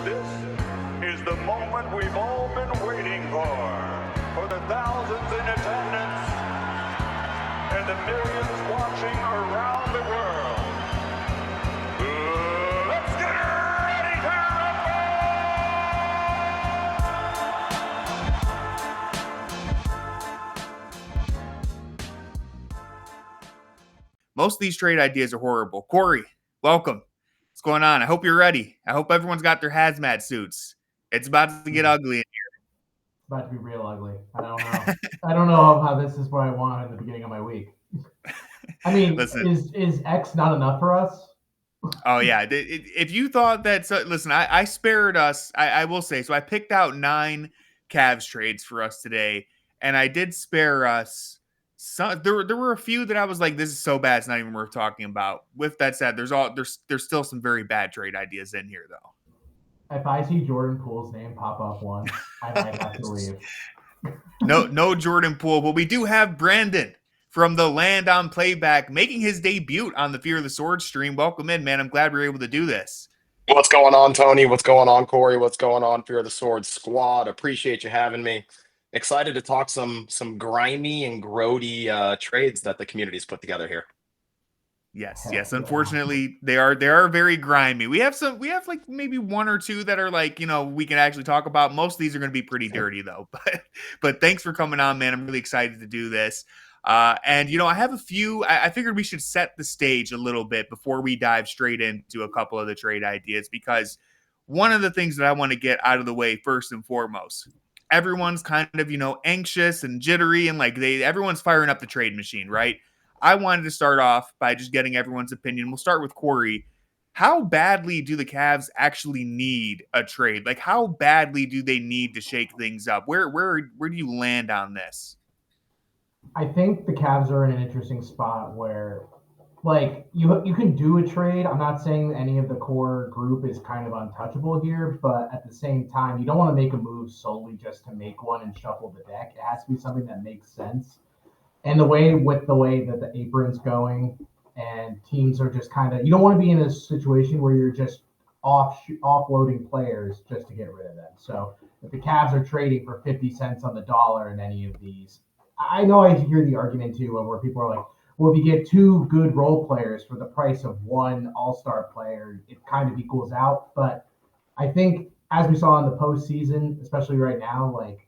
This is the moment we've all been waiting for the thousands in attendance and the millions watching around the world. Let's get ready to Most of these trade ideas are horrible. Corey, welcome. What's going on? I hope you're ready. I hope everyone's got their hazmat suits. It's about to get ugly in here. It's about to be real ugly. I don't know. I don't know how this is what I want at the beginning of my week. I mean, Listen. is X not enough for us? Oh, yeah. If you thought that, listen, I spared us. I will say, so I picked out 9 Cavs trades for us today, and I did spare us. There were a few that I was like, this is so bad, it's not even worth talking about. With that said, there's still some very bad trade ideas in here, though. If I see Jordan Poole's name pop up once, I might have to leave. No Jordan Poole, but we do have Brandon from the land on Playback making his debut on the Fear of the Sword stream. Welcome in, man. I'm glad we were able to do this. What's going on, Tony? What's going on, Corey? What's going on, Fear of the Sword squad? Appreciate you having me. Excited to talk some grimy and grody trades that the community's put together here. Yes. Unfortunately, they are very grimy. We have like maybe 1 or 2 that are like, we can actually talk about. Most of these are going to be pretty dirty though. But thanks for coming on, man. I'm really excited to do this. And I have a few. I figured we should set the stage a little bit before we dive straight into a couple of the trade ideas, because one of the things that I want to get out of the way first and foremost, everyone's kind of anxious and jittery, and like everyone's firing up the trade machine, right? I wanted to start off by just getting everyone's opinion. We'll start with Corey. How badly do the Cavs actually need a trade? Like, how badly do they need to shake things up? Where do you land on this? I think the Cavs are in an interesting spot where, like, you can do a trade. I'm not saying any of the core group is kind of untouchable here, but at the same time, you don't want to make a move solely just to make one and shuffle the deck. It has to be something that makes sense. And the way that the apron's going and teams are just kind of, you don't want to be in a situation where you're just offloading players just to get rid of them. So if the Cavs are trading for 50 cents on the dollar in any of these, I know I hear the argument too where people are like, well, if you get 2 good role players for the price of 1 all-star player, it kind of equals out. But I think as we saw in the postseason, especially right now, like,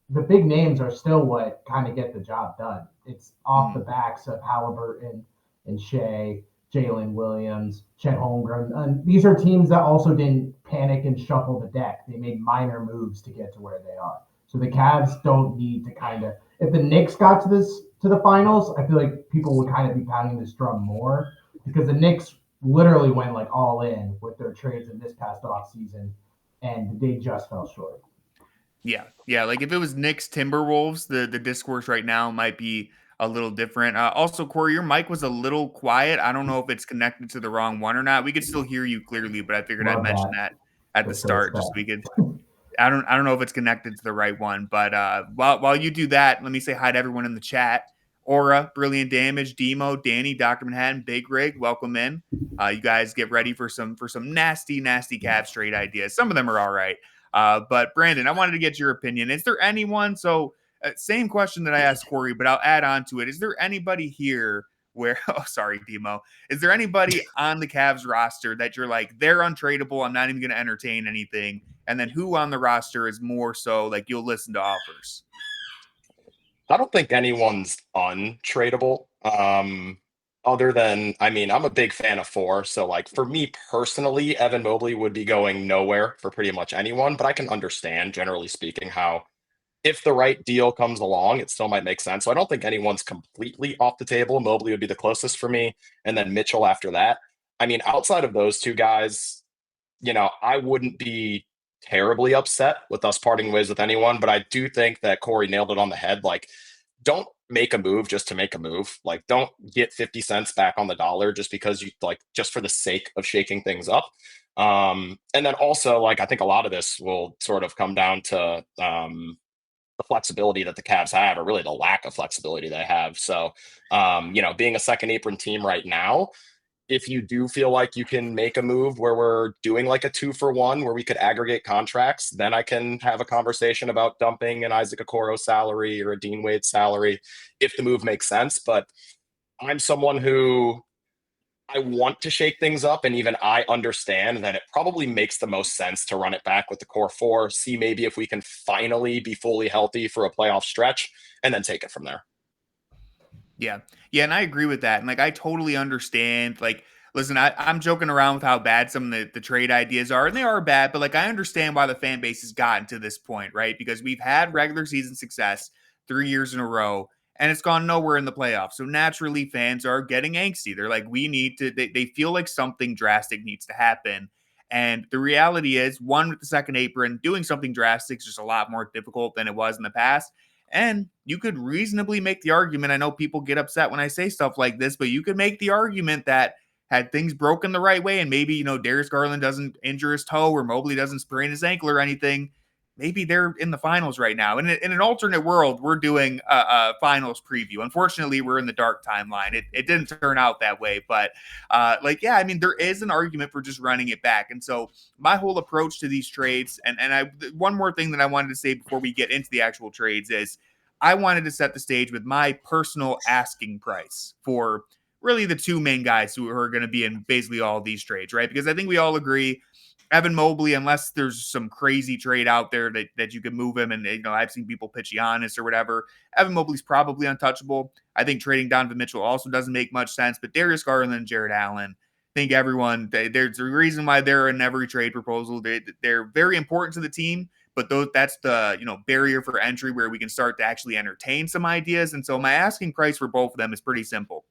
the big names are still what kind of get the job done. It's off the backs of Halliburton and Shea, Jalen Williams, Chet Holmgren. And these are teams that also didn't panic and shuffle the deck. They made minor moves to get to where they are. So the Cavs don't need to kind of, if the Knicks got to the finals, I feel like people would kind of be pounding this drum more, because the Knicks literally went like all in with their trades in this past offseason, and they just fell short. Yeah. Like if it was Knicks Timberwolves, the discourse right now might be a little different. Also, Corey, your mic was a little quiet. I don't know if it's connected to the wrong one or not. We could still hear you clearly, but I figured I'd mention that at the start, just so we could. I don't know if it's connected to the right one, but while you do that, let me say hi to everyone in the chat. Aura, Brilliant Damage, Demo, Danny, Dr. Manhattan, Big Rig, welcome in. You guys get ready for some nasty Cavs trade ideas. Some of them are all right. But Brandon, I wanted to get your opinion. Is there anyone? So same question that I asked Corey, but I'll add on to it. Is there anybody here where, oh, sorry, Demo. Is there anybody on the Cavs roster that you're like, they're untradeable, I'm not even going to entertain anything? And then who on the roster is more so like you'll listen to offers? I don't think anyone's untradeable. Other than, I mean, I'm a big fan of 4. So, like, for me personally, Evan Mobley would be going nowhere for pretty much anyone. But I can understand, generally speaking, how if the right deal comes along, it still might make sense. So I don't think anyone's completely off the table. Mobley would be the closest for me, and then Mitchell after that. I mean, outside of those 2 guys, I wouldn't be terribly upset with us parting ways with anyone. But I do think that Corey nailed it on the head. Like, don't make a move just to make a move. Like, don't get 50 cents back on the dollar just because you like, just for the sake of shaking things up. And then also, like, I think a lot of this will sort of come down to the flexibility that the Cavs have, or really the lack of flexibility they have. So, being a second apron team right now, if you do feel like you can make a move where we're doing like a 2-for-1 where we could aggregate contracts, then I can have a conversation about dumping an Isaac Okoro salary or a Dean Wade salary if the move makes sense. But I'm someone who I want to shake things up, and even I understand that it probably makes the most sense to run it back with the core four, see maybe if we can finally be fully healthy for a playoff stretch, and then take it from there. Yeah. Yeah, and I agree with that. And like I totally understand. Like, listen, I'm joking around with how bad some of the trade ideas are, and they are bad, but like I understand why the fan base has gotten to this point, right? Because we've had regular season success 3 years in a row, and it's gone nowhere in the playoffs. So naturally fans are getting angsty. They're like, we need to, they feel like something drastic needs to happen. And the reality is, one, with the second apron, doing something drastic is just a lot more difficult than it was in the past. And you could reasonably make the argument. I know people get upset when I say stuff like this, but you could make the argument that had things broken the right way, and maybe, Darius Garland doesn't injure his toe or Mobley doesn't sprain his ankle or anything, maybe they're in the finals right now. And in an alternate world, we're doing a finals preview. Unfortunately, we're in the dark timeline. It didn't turn out that way, but there is an argument for just running it back. And so my whole approach to these trades, one more thing that I wanted to say before we get into the actual trades is I wanted to set the stage with my personal asking price for really the two main guys who are going to be in basically all of these trades, right? Because I think we all agree Evan Mobley, unless there's some crazy trade out there that you can move him, and I've seen people pitch Giannis or whatever, Evan Mobley's probably untouchable. I think trading Donovan Mitchell also doesn't make much sense, but Darius Garland and Jarrett Allen, I think everyone, there's a reason why they're in every trade proposal. They're very important to the team, but that's the barrier for entry where we can start to actually entertain some ideas. And so my asking price for both of them is pretty simple.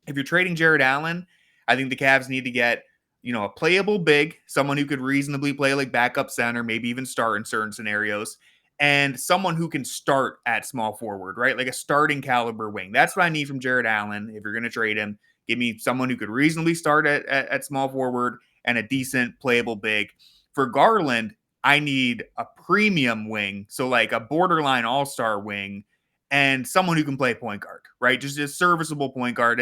If you're trading Jarrett Allen, I think the Cavs need to get a playable big, someone who could reasonably play like backup center, maybe even start in certain scenarios, and someone who can start at small forward, right? Like a starting caliber wing. That's what I need from Jarrett Allen. If you're going to trade him, give me someone who could reasonably start at small forward and a decent playable big. For Garland, I need a premium wing, so like a borderline all-star wing, and someone who can play point guard, right? Just a serviceable point guard,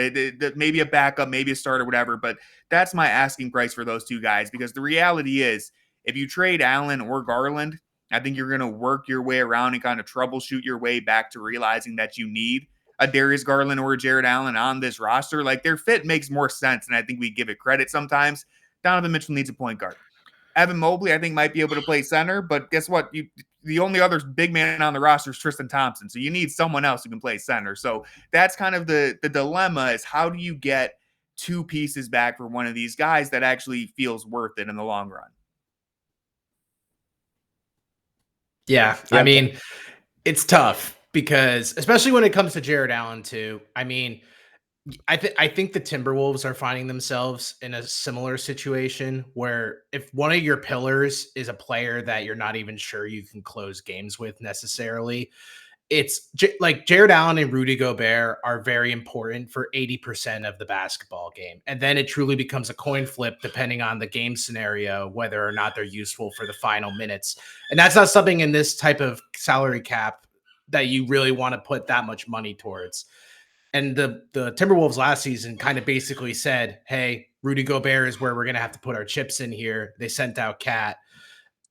maybe a backup, maybe a starter, whatever. But that's my asking price for those two guys, because the reality is if you trade Allen or Garland, I think you're going to work your way around and kind of troubleshoot your way back to realizing that you need a Darius Garland or a Jarrett Allen on this roster. Like their fit makes more sense, and I think we give it credit sometimes. Donovan Mitchell needs a point guard. Evan Mobley, I think, might be able to play center, but guess what? The only other big man on the roster is Tristan Thompson, so you need someone else who can play center. So that's kind of the dilemma, is how do you get two pieces back for one of these guys that actually feels worth it in the long run? Yeah. I mean, it's tough because, especially when it comes to Jarrett Allen too, I mean, I think the Timberwolves are finding themselves in a similar situation where if one of your pillars is a player that you're not even sure you can close games with necessarily, it's like Jarrett Allen and Rudy Gobert are very important for 80% of the basketball game. And then it truly becomes a coin flip depending on the game scenario, whether or not they're useful for the final minutes. And that's not something in this type of salary cap that you really want to put that much money towards. And the Timberwolves last season kind of basically said, hey, Rudy Gobert is where we're going to have to put our chips in here. They sent out Cat.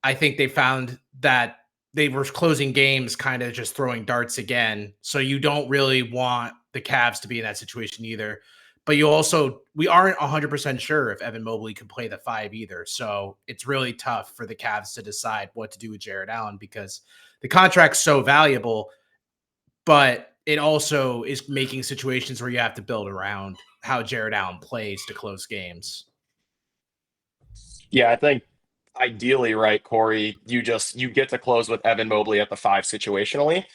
I think they found that they were closing games kind of just throwing darts again. So you don't really want the Cavs to be in that situation either. But we aren't 100% sure if Evan Mobley can play the 5 either. So it's really tough for the Cavs to decide what to do with Jarrett Allen because the contract's so valuable, but it also is making situations where you have to build around how Jarrett Allen plays to close games. Yeah, I think ideally, right, Corey, you get to close with Evan Mobley at the 5 situationally.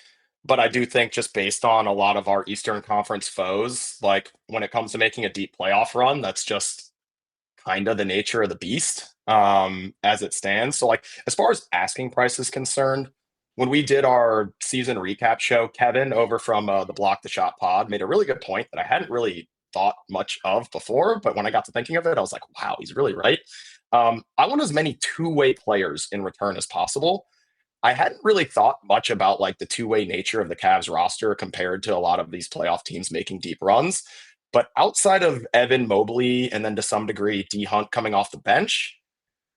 But I do think just based on a lot of our Eastern Conference foes, like when it comes to making a deep playoff run, that's just kind of the nature of the beast as it stands. So like as far as asking price is concerned, when we did our season recap show, Kevin over from the Block the Shot pod made a really good point that I hadn't really thought much of before. But when I got to thinking of it, I was like, wow, he's really right. I want as many two-way players in return as possible. I hadn't really thought much about like the two-way nature of the Cavs roster compared to a lot of these playoff teams making deep runs. But outside of Evan Mobley and then to some degree D Hunt coming off the bench,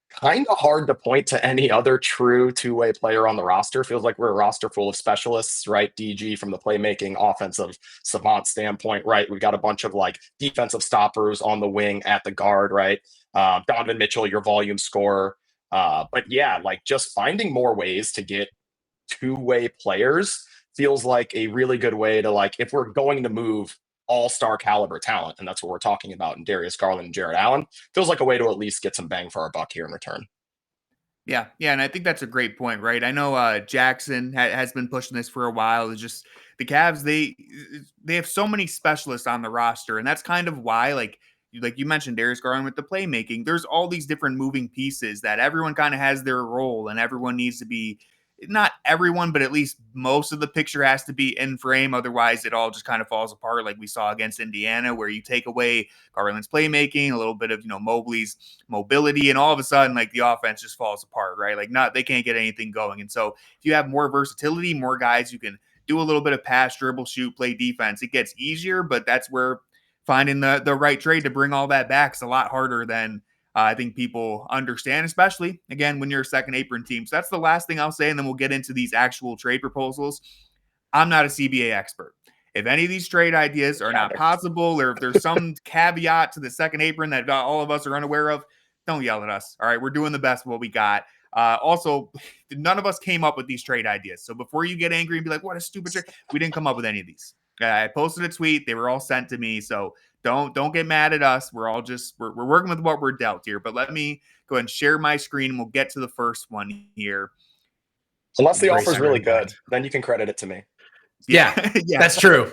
kind of hard to point to any other true two-way player on the roster. Feels like we're a roster full of specialists, right? DG from the playmaking offensive savant standpoint, right? We've got a bunch of like defensive stoppers on the wing at the guard, right? Donovan Mitchell, your volume scorer. But yeah, like just finding more ways to get two-way players feels like a really good way to, like, if we're going to move all-star caliber talent, and that's what we're talking about in Darius Garland and Jarrett Allen, feels like a way to at least get some bang for our buck here in return. Yeah, and I think that's a great point, right? I know Jackson has been pushing this for a while. It's just the Cavs, they have so many specialists on the roster, and that's kind of why, like you mentioned, Darius Garland with the playmaking. There's all these different moving pieces that everyone kind of has their role, and everyone needs to be, not everyone, but at least most of the picture has to be in frame. Otherwise, it all just kind of falls apart, like we saw against Indiana, where you take away Garland's playmaking, a little bit of Mobley's mobility, and all of a sudden, like, the offense just falls apart, right? Like, they can't get anything going. And so, if you have more versatility, more guys you can do a little bit of pass, dribble, shoot, play defense, it gets easier. But that's where finding the right trade to bring all that back is a lot harder than I think people understand, especially, again, when you're a second apron team. So that's the last thing I'll say, and then we'll get into these actual trade proposals. I'm not a CBA expert. If any of these trade ideas are not possible, or if there's some caveat to the second apron that all of us are unaware of, don't yell at us. All right, we're doing the best of what we got. Also, none of us came up with these trade ideas. So before you get angry and be like, what a stupid trade, we didn't come up with any of these. I posted a tweet. They were all sent to me. So don't get mad at us. We're all just, we're working with what we're dealt here. But let me go ahead and share my screen, and we'll get to the first one here. Unless the offer's really good, then you can credit it to me. Yeah, that's true.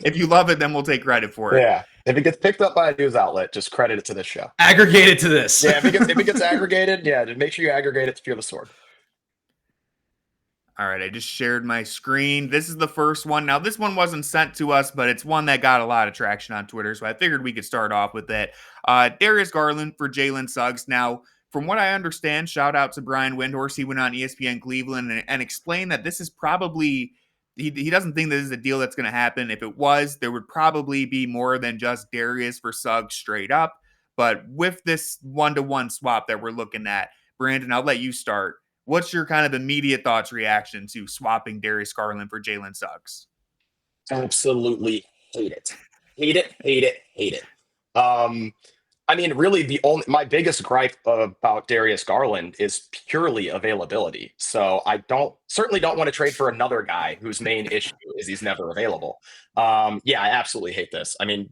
If you love it, then we'll take credit for it. Yeah. If it gets picked up by a news outlet, just credit it to this show. Aggregate it to this. Yeah, if it gets aggregated, yeah, just make sure you aggregate it to Fear the Sword. All right, I just shared my screen. This is the first one. Now, this one wasn't sent to us, but it's one that got a lot of traction on Twitter, so I figured we could start off with it. Darius Garland for Jalen Suggs. Now, from what I understand, shout out to Brian Windhorst. He went on ESPN Cleveland and explained that this is probably, he doesn't think this is a deal that's going to happen. If it was, there would probably be more than just Darius for Suggs straight up. But with this one-to-one swap that we're looking at, Brandon, I'll let you start. What's your kind of immediate thoughts, reaction to swapping Darius Garland for Jalen Suggs? Absolutely hate it. Hate it, hate it, hate it. I mean, really, my biggest gripe about Darius Garland is purely availability. So I certainly don't want to trade for another guy whose main issue is he's never available. Yeah, I absolutely hate this. I mean,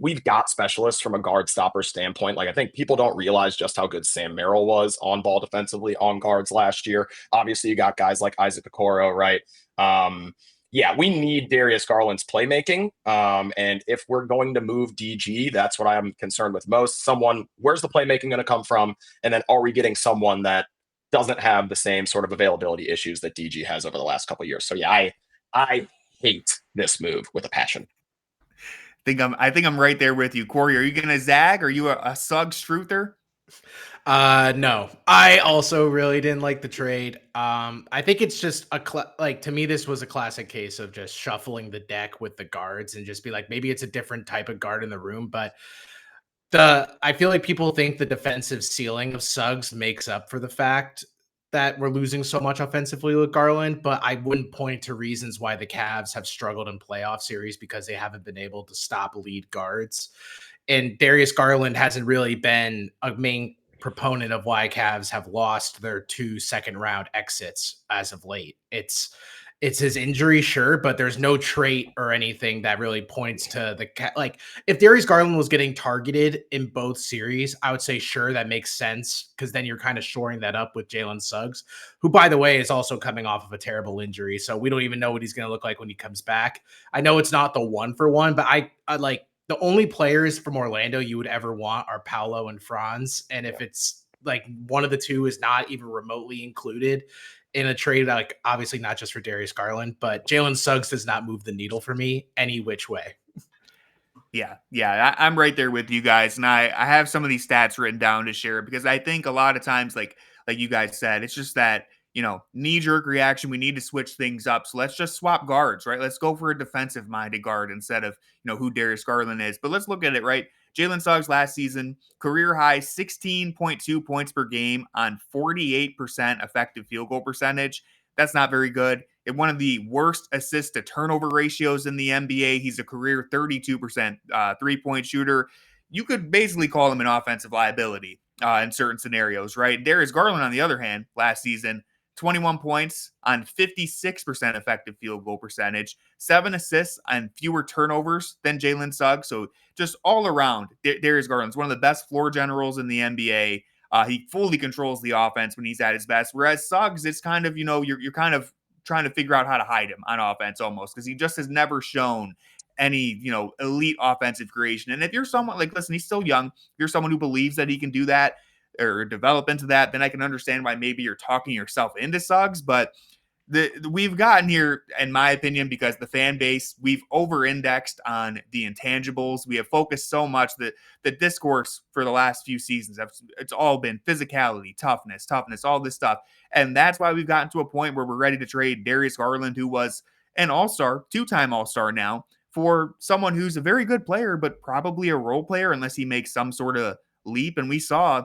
we've got specialists from a guard stopper standpoint. Like, I think people don't realize just how good Sam Merrill was on ball defensively on guards last year. Obviously, you got guys like Isaac Okoro, right? Yeah, we need Darius Garland's playmaking. And if we're going to move DG, that's what I'm concerned with most. Where's the playmaking going to come from? And then are we getting someone that doesn't have the same sort of availability issues that DG has over the last couple of years? So yeah, I hate this move with a passion. I think I'm right there with you. Corey, are you going to zag? Are you a Suggs truther? No, I also really didn't like the trade. I think it's just to me, this was a classic case of just shuffling the deck with the guards and just be like, maybe it's a different type of guard in the room. But I feel like people think the defensive ceiling of Suggs makes up for the fact that we're losing so much offensively with Garland, but I wouldn't point to reasons why the Cavs have struggled in playoff series because they haven't been able to stop lead guards. And Darius Garland hasn't really been a main proponent of why Cavs have lost their 2 second-round exits as of late. It's his injury, sure, but there's no trait or anything that really points to if Darius Garland was getting targeted in both series, I would say, sure, that makes sense, because then you're kind of shoring that up with Jalen Suggs, who, by the way, is also coming off of a terrible injury. So we don't even know what he's going to look like when he comes back. I know it's not the 1-for-1, but I like the only players from Orlando you would ever want are Paolo and Franz. And if it's like one of the two is not even remotely included in a trade, like obviously not just for Darius Garland, but Jalen Suggs does not move the needle for me any which way. Yeah, I'm right there with you guys. And I have some of these stats written down to share, because I think a lot of times, like you guys said, it's just that knee-jerk reaction. We need to switch things up. So let's just swap guards, right? Let's go for a defensive-minded guard instead of, who Darius Garland is. But let's look at it, right? Jalen Suggs last season, career high 16.2 points per game on 48% effective field goal percentage. That's not very good. In one of the worst assist to turnover ratios in the NBA. He's a career 32% three-point shooter. You could basically call him an offensive liability in certain scenarios, right? Darius Garland, on the other hand, last season, 21 points on 56% effective field goal percentage, 7 assists on fewer turnovers than Jalen Suggs. So just all around, Darius Garland's one of the best floor generals in the NBA. He fully controls the offense when he's at his best. Whereas Suggs, it's kind of, you're kind of trying to figure out how to hide him on offense almost, because he just has never shown any, elite offensive creation. And if you're someone like, listen, he's still young. If you're someone who believes that he can do that or develop into that, then I can understand why maybe you're talking yourself into Suggs. But we've gotten here, in my opinion, because the fan base, we've over-indexed on the intangibles. We have focused so much that the discourse for the last few seasons, it's all been physicality, toughness, all this stuff. And that's why we've gotten to a point where we're ready to trade Darius Garland, who was an all-star, 2-time all-star now, for someone who's a very good player, but probably a role player unless he makes some sort of leap. And we saw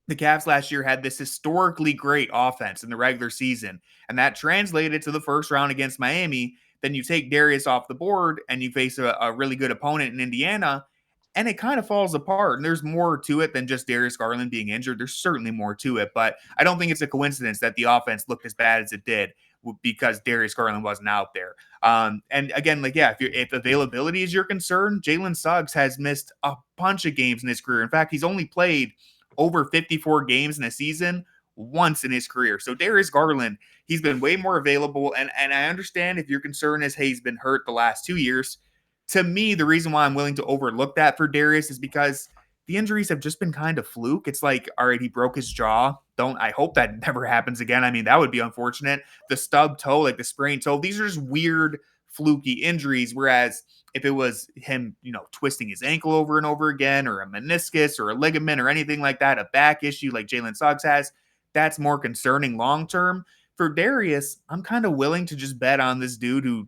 the Cavs last year had this historically great offense in the regular season, and that translated to the first round against Miami. Then you take Darius off the board and you face a really good opponent in Indiana, and it kind of falls apart. And there's more to it than just Darius Garland being injured. There's certainly more to it, but I don't think it's a coincidence that the offense looked as bad as it did because Darius Garland wasn't out there. And again, if availability is your concern, Jalen Suggs has missed a bunch of games in his career. In fact, he's only played over 54 games in a season once in his career. So Darius Garland, he's been way more available. And I understand if your concern is, hey, he's been hurt the last 2 years. To me, the reason why I'm willing to overlook that for Darius is because the injuries have just been kind of fluke. It's like, all right, he broke his jaw. I hope that never happens again. I mean, that would be unfortunate. The stub toe, like the sprained toe, these are just weird, fluky injuries. Whereas if it was him, twisting his ankle over and over again, or a meniscus or a ligament or anything like that, a back issue like Jalen Suggs has, that's more concerning long-term. For Darius, I'm kind of willing to just bet on this dude who,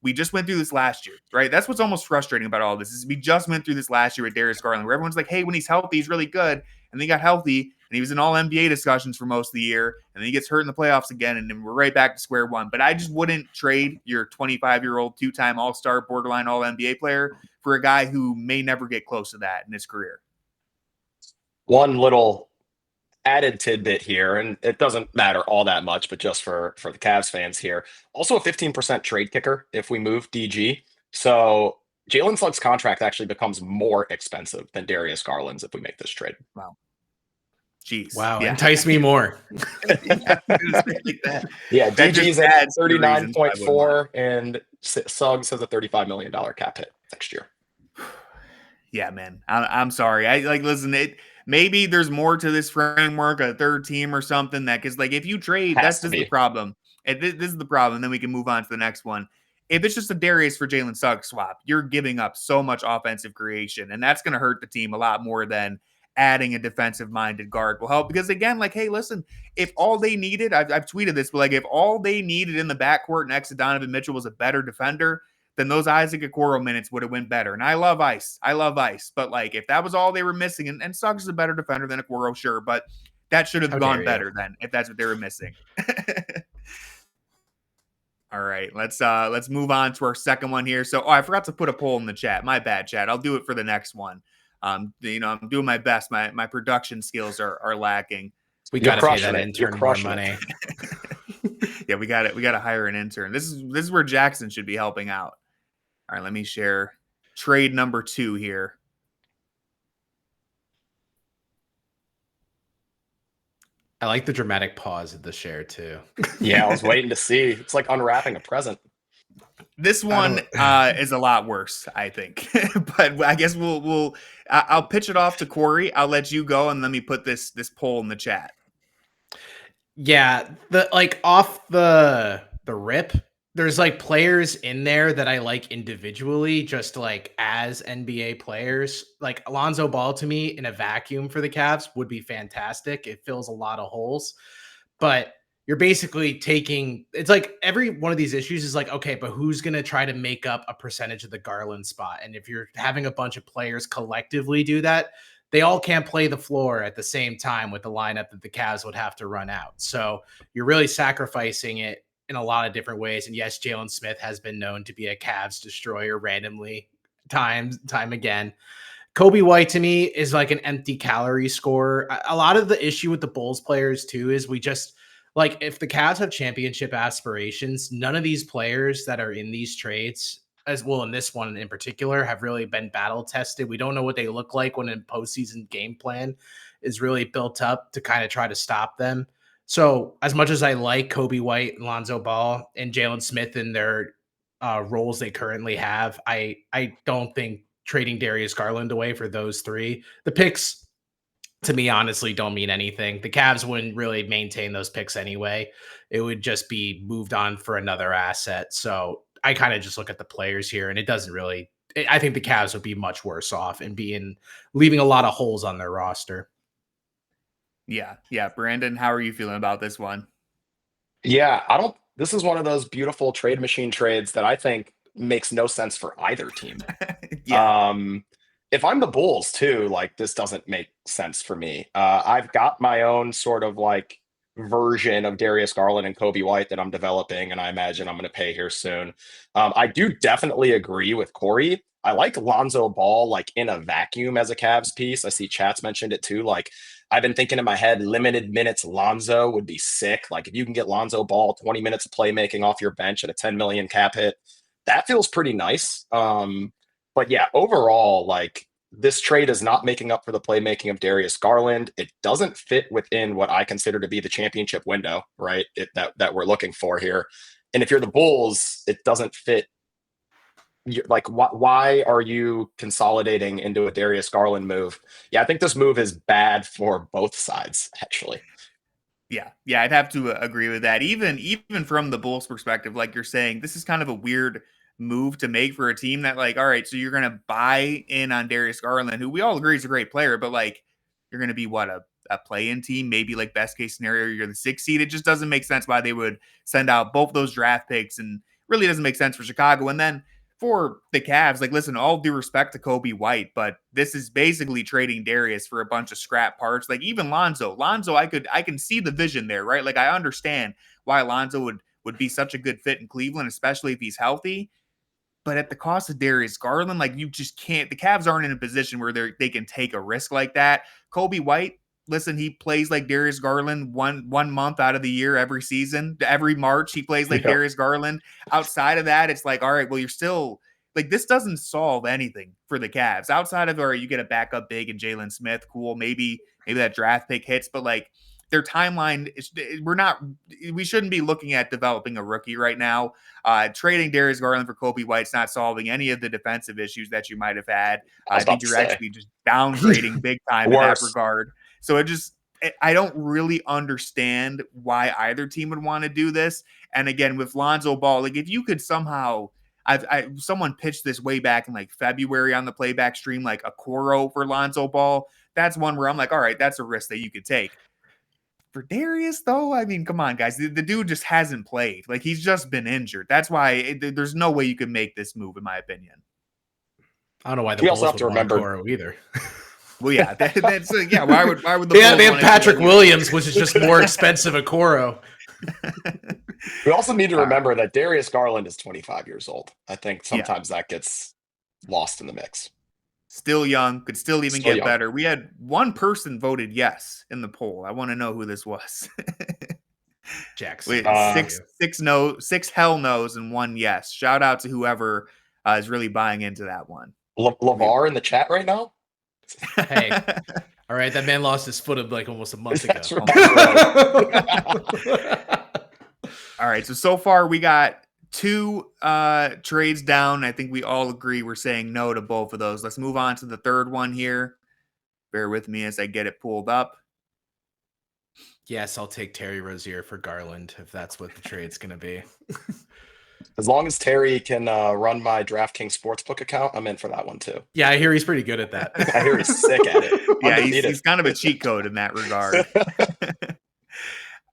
we just went through this last year, right? That's what's almost frustrating about all this is we just went through this last year with Darius Garland, where everyone's like, hey, when he's healthy, he's really good. And then he got healthy and he was in all NBA discussions for most of the year. And then he gets hurt in the playoffs again. And then we're right back to square one. But I just wouldn't trade your 25-year-old, 2-time all-star, borderline all NBA player for a guy who may never get close to that in his career. One little added tidbit here, and it doesn't matter all that much, but just for the Cavs fans here, also a 15% trade kicker if we move DG. So Jalen Suggs' contract actually becomes more expensive than Darius Garland's if we make this trade. Wow. Jeez. Wow. Yeah. Entice me more. Yeah. DG's at 39.4 and Suggs has a $35 million cap hit next year. Yeah, man. I'm sorry. Listen, maybe there's more to this framework, a third team or something because if you trade, that's just the problem. This is the problem. Then we can move on to the next one. If it's just a Darius for Jalen Suggs swap, you're giving up so much offensive creation, and that's going to hurt the team a lot more than adding a defensive-minded guard will help. Because again, hey, listen, if all they needed, I've tweeted this, but if all they needed in the backcourt next to Donovan Mitchell was a better defender, then those Isaac Okoro minutes would have went better. And I love Ice. But if that was all they were missing, and Suggs is a better defender than Okoro, sure, but that should have gone better then if that's what they were missing. All right, let's move on to our second one here. So, I forgot to put a poll in the chat. My bad, chat. I'll do it for the next one. I'm doing my best. My production skills are lacking. We got to pay that intern more money. Yeah, we got it. We got to hire an intern. This is where Jackson should be helping out. All right, let me share trade number 2 here. I like the dramatic pause of the share too. Yeah, I was waiting to see. It's like unwrapping a present. This one is a lot worse, I think. But I guess I'll pitch it off to Corey. I'll let you go and let me put this poll in the chat. Yeah, off the rip, there's players in there that I like individually, just as NBA players. Alonzo Ball to me in a vacuum for the Cavs would be fantastic. It fills a lot of holes. But you're basically taking, it's like every one of these issues is like, okay, but who's going to try to make up a percentage of the Garland spot? And if you're having a bunch of players collectively do that, they all can't play the floor at the same time with the lineup that the Cavs would have to run out. So you're really sacrificing it in a lot of different ways. And yes, Jalen Smith has been known to be a Cavs destroyer randomly time again. Kobe White to me is like an empty calorie scorer. A lot of the issue with the Bulls players too is we just like, if the Cavs have championship aspirations, none of these players that are in these trades, as well in this one in particular, have really been battle tested. We don't know what they look like when a postseason game plan is really built up to kind of try to stop them. So as much as I like Kobe White and Lonzo Ball and Jalen Smith in their roles they currently have, I don't think trading Darius Garland away for those three, the picks to me honestly don't mean anything. The Cavs wouldn't really maintain those picks anyway. It would just be moved on for another asset. So I kind of just look at the players here, and it doesn't really, I think the Cavs would be much worse off and leaving a lot of holes on their roster. Yeah. Brandon, how are you feeling about this one? Yeah, this is one of those beautiful trade machine trades that I think makes no sense for either team. Yeah. If I'm the Bulls too, like this doesn't make sense for me. I've got my own sort of like version of Darius Garland and Kobe White that I'm developing, and I imagine I'm going to pay here soon. I do definitely agree with Corey. I like Lonzo Ball like in a vacuum as a Cavs piece. I see Chats mentioned it too. Like I've been thinking in my head, limited minutes Lonzo would be sick. Like if you can get Lonzo Ball 20 minutes of playmaking off your bench at a 10 million cap hit, that feels pretty nice. But yeah, overall, like this trade is not making up for the playmaking of Darius Garland. It doesn't fit within what I consider to be the championship window, right? That we're looking for here. And if you're the Bulls, it doesn't fit. Like, why are you consolidating into a Darius Garland move? Yeah, I think this move is bad for both sides, actually. Yeah, I'd have to agree with that. Even from the Bulls' perspective, like you're saying, this is kind of a weird move to make for a team that, like, all right, so you're going to buy in on Darius Garland, who we all agree is a great player, but like you're going to be what, a play-in team, maybe like best case scenario, you're the 6th seed. It just doesn't make sense why they would send out both those draft picks, and really doesn't make sense for Chicago. And then for the Cavs, like, listen, all due respect to Kobe White, but this is basically trading Darius for a bunch of scrap parts. Like even Lonzo, I can see the vision there, right? Like I understand why Lonzo would be such a good fit in Cleveland, especially if he's healthy. But at the cost of Darius Garland, like you just can't. The Cavs aren't in a position where they can take a risk like that. Kobe White, listen, he plays like Darius Garland one month out of the year every season. Every March, he plays like Darius Garland. Outside of that, it's like, all right, well, you're still like, this doesn't solve anything for the Cavs. Outside of, all right, you get a backup big in Jalen Smith, cool. Maybe that draft pick hits, but like their timeline is, we shouldn't be looking at developing a rookie right now. Trading Darius Garland for Kobe White's not solving any of the defensive issues that you might have had. I think you're actually just downgrading big time in that regard. So I don't really understand why either team would want to do this. And again, with Lonzo Ball, like if you could somehow, someone pitched this way back in like February on the Playback stream, like Okoro for Lonzo Ball. That's one where I'm like, all right, that's a risk that you could take. For Darius, though, I mean, come on, guys. The dude just hasn't played. Like, he's just been injured. That's why there's no way you can make this move, in my opinion. I don't know why the Bulls would want Okoro either. Well, yeah, that's yeah. Why would the Bulls they have Patrick Williams, which is just more expensive Okoro. We also need to remember that Darius Garland is 25 years old. I think sometimes that gets lost in the mix. Still young, could still get better. We had one person voted yes in the poll. I want to know who this was. Jackson. Six hell no's and one yes. Shout out to whoever is really buying into that one. LeVar in the chat right now? Hey, all right, that man lost his foot like almost a month ago. All right, so far we got 2 trades down. I think we all agree we're saying no to both of those. Let's move on to the third one here. Bear with me as I get it pulled up. Yes, I'll take Terry Rozier for Garland if that's what the trade's going to be. As long as Terry can run my DraftKings Sportsbook account, I'm in for that one too. Yeah, I hear he's pretty good at that. I hear he's sick at it. Yeah, he's kind of a cheat code in that regard.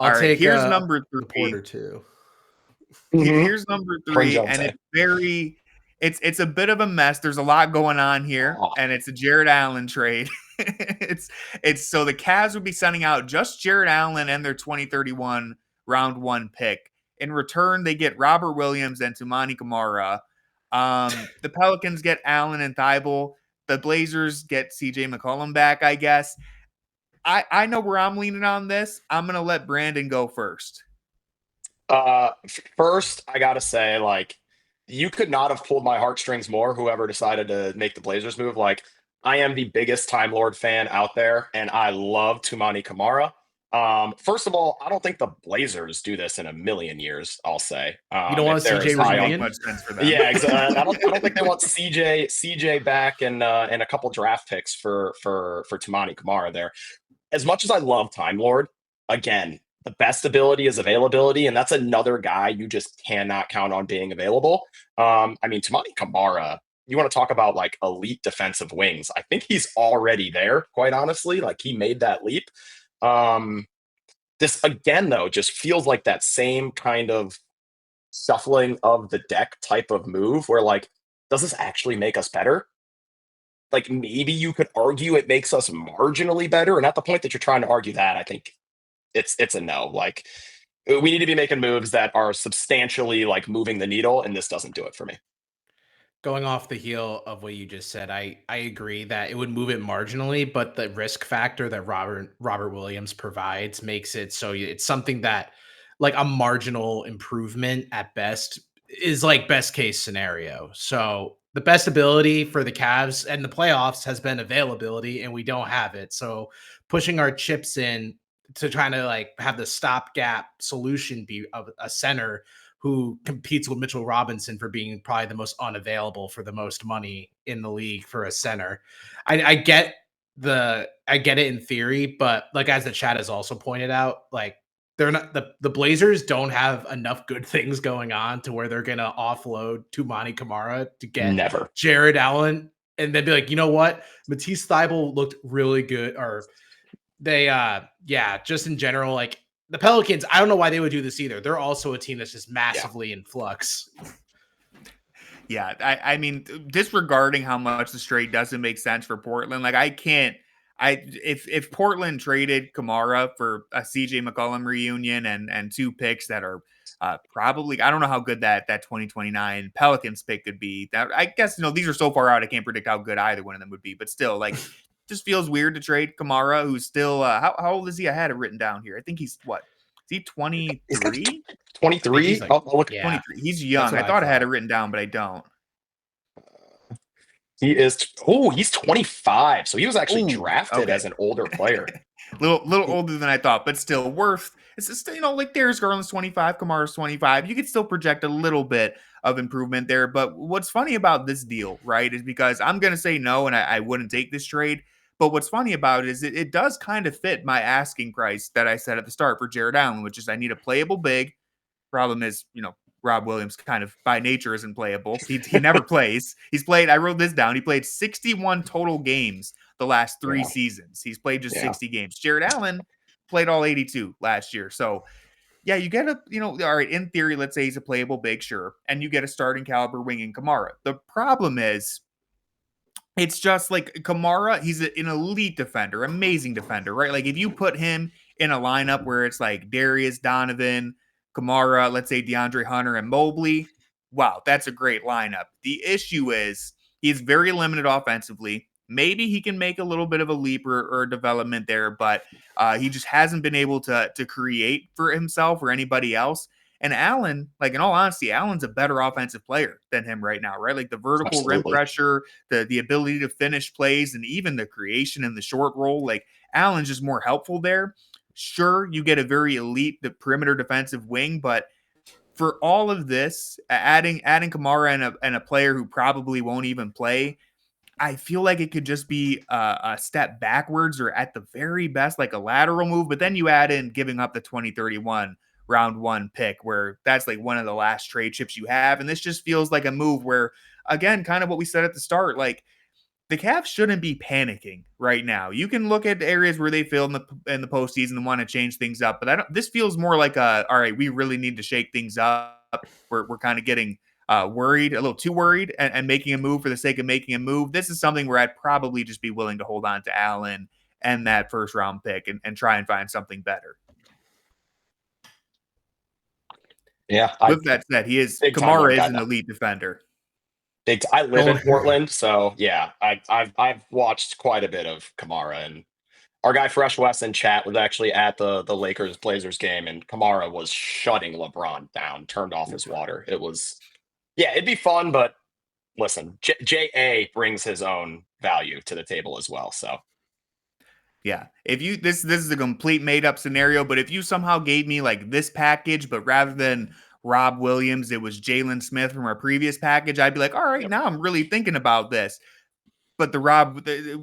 I'll All right, take here's number the Porter 3. too. Here's number Fringe 3, on and say. it's a bit of a mess. There's a lot going on here, Oh. and it's a Jarrett Allen trade. it's so the Cavs would be sending out just Jarrett Allen and their 2031 round 1 pick. In return, they get Robert Williams and Toumani Camara. The Pelicans get Allen and Thibault. The Blazers get CJ McCollum back, I guess. I know where I'm leaning on this. I'm going to let Brandon go first. First, I gotta say, like, you could not have pulled my heartstrings more, whoever decided to make the Blazers move. Like, I am the biggest Time Lord fan out there, and I love Toumani Camara. First of all, I don't think the Blazers do this in a million years, I'll say. You don't want if they're CJ as high on- reunion? Much sense for them. Yeah, exactly. I don't think they want CJ back and a couple draft picks for Toumani Camara there. As much as I love Time Lord, again, the best ability is availability, and that's another guy you just cannot count on being available. I mean, Toumani Camara, you want to talk about like elite defensive wings. I think he's already there, quite honestly. Like, he made that leap. This again, though, just feels like that same kind of shuffling of the deck type of move where, like, does this actually make us better? Like, maybe you could argue it makes us marginally better. And at the point that you're trying to argue that, I think it's a no. Like, we need to be making moves that are substantially like moving the needle, and this doesn't do it for me. Going off the heel of what you just said, I agree that it would move it marginally, but the risk factor that Robert Williams provides makes it so it's something that, like, a marginal improvement at best is like best case scenario. So the best ability for the Cavs and the playoffs has been availability, and we don't have it. So pushing our chips in to trying to like have the stopgap solution be of a center who competes with Mitchell Robinson for being probably the most unavailable for the most money in the league for a center. I get it in theory, but like, as the chat has also pointed out, like, they're not the Blazers don't have enough good things going on to where they're gonna offload Toumani Camara to get Never. Jarrett Allen and then be like, you know what, Matisse Thybulle looked really good, or they just in general, like, the Pelicans, I don't know why they would do this either. They're also a team that's just massively in flux. Yeah, I mean, disregarding how much the trade doesn't make sense for Portland, like, if Portland traded Camara for a CJ McCollum reunion and 2 picks that are probably, I don't know how good that 2029 Pelicans pick could be. That, I guess, these are so far out, I can't predict how good either one of them would be, but still, like, just feels weird to trade Camara, who's still how old is he? I had it written down here. I think he's what? Is he 23? 23? Like, I'll look. yeah. 23. He's young. I thought I had it written down, but I don't. He is. He's 25. So he was actually drafted as an older player. little older than I thought, but still worth. It's just, like, Darius Garland's 25, Kamara's 25. You could still project a little bit of improvement there. But what's funny about this deal, right, is because I'm going to say no, and I wouldn't take this trade. But what's funny about it is it does kind of fit my asking price that I said at the start for Jarrett Allen, which is I need a playable big. Problem is, Rob Williams kind of by nature isn't playable. He never plays. He's played, I wrote this down, he played 61 total games the last 3 seasons. He's played just 60 games. Jarrett Allen played all 82 last year. So, yeah, you get all right, in theory, let's say he's a playable big, sure, and you get a starting caliber wing in Camara. The problem is, it's just like Camara, he's an elite defender, amazing defender, right? Like, if you put him in a lineup where it's like Darius, Donovan, Camara, let's say DeAndre Hunter and Mobley, wow, that's a great lineup. The issue is he's very limited offensively. Maybe he can make a little bit of a leap or development there, but he just hasn't been able to create for himself or anybody else. And Allen, like, in all honesty, Allen's a better offensive player than him right now, right? Like, the vertical rim pressure, the ability to finish plays, and even the creation in the short roll, like, Allen's just more helpful there. Sure, you get a very elite perimeter defensive wing, but for all of this, adding Camara and a player who probably won't even play, I feel like it could just be a step backwards, or at the very best, like a lateral move. But then you add in giving up the 2031 round 1 pick, where that's like one of the last trade chips you have. And this just feels like a move where, again, kind of what we said at the start, like, the Cavs shouldn't be panicking right now. You can look at areas where they failed in the postseason and want to change things up, but this feels more like all right, we really need to shake things up. We're kind of getting worried, a little too worried, and making a move for the sake of making a move. This is something where I'd probably just be willing to hold on to Allen and that first round pick and try and find something better. Yeah. With that said, Kamara is an elite defender. I live in Portland, so yeah, I've watched quite a bit of Kamara, and our guy Fresh West in chat was actually at the Lakers Blazers game, and Kamara was shutting LeBron down, turned off his water. It'd be fun, but listen, JA brings his own value to the table as well. So yeah, if you this is a complete made up scenario, but if you somehow gave me like this package, but rather than Rob Williams, it was Jalen Smith from our previous package, I'd be like, all right, now I'm really thinking about this. But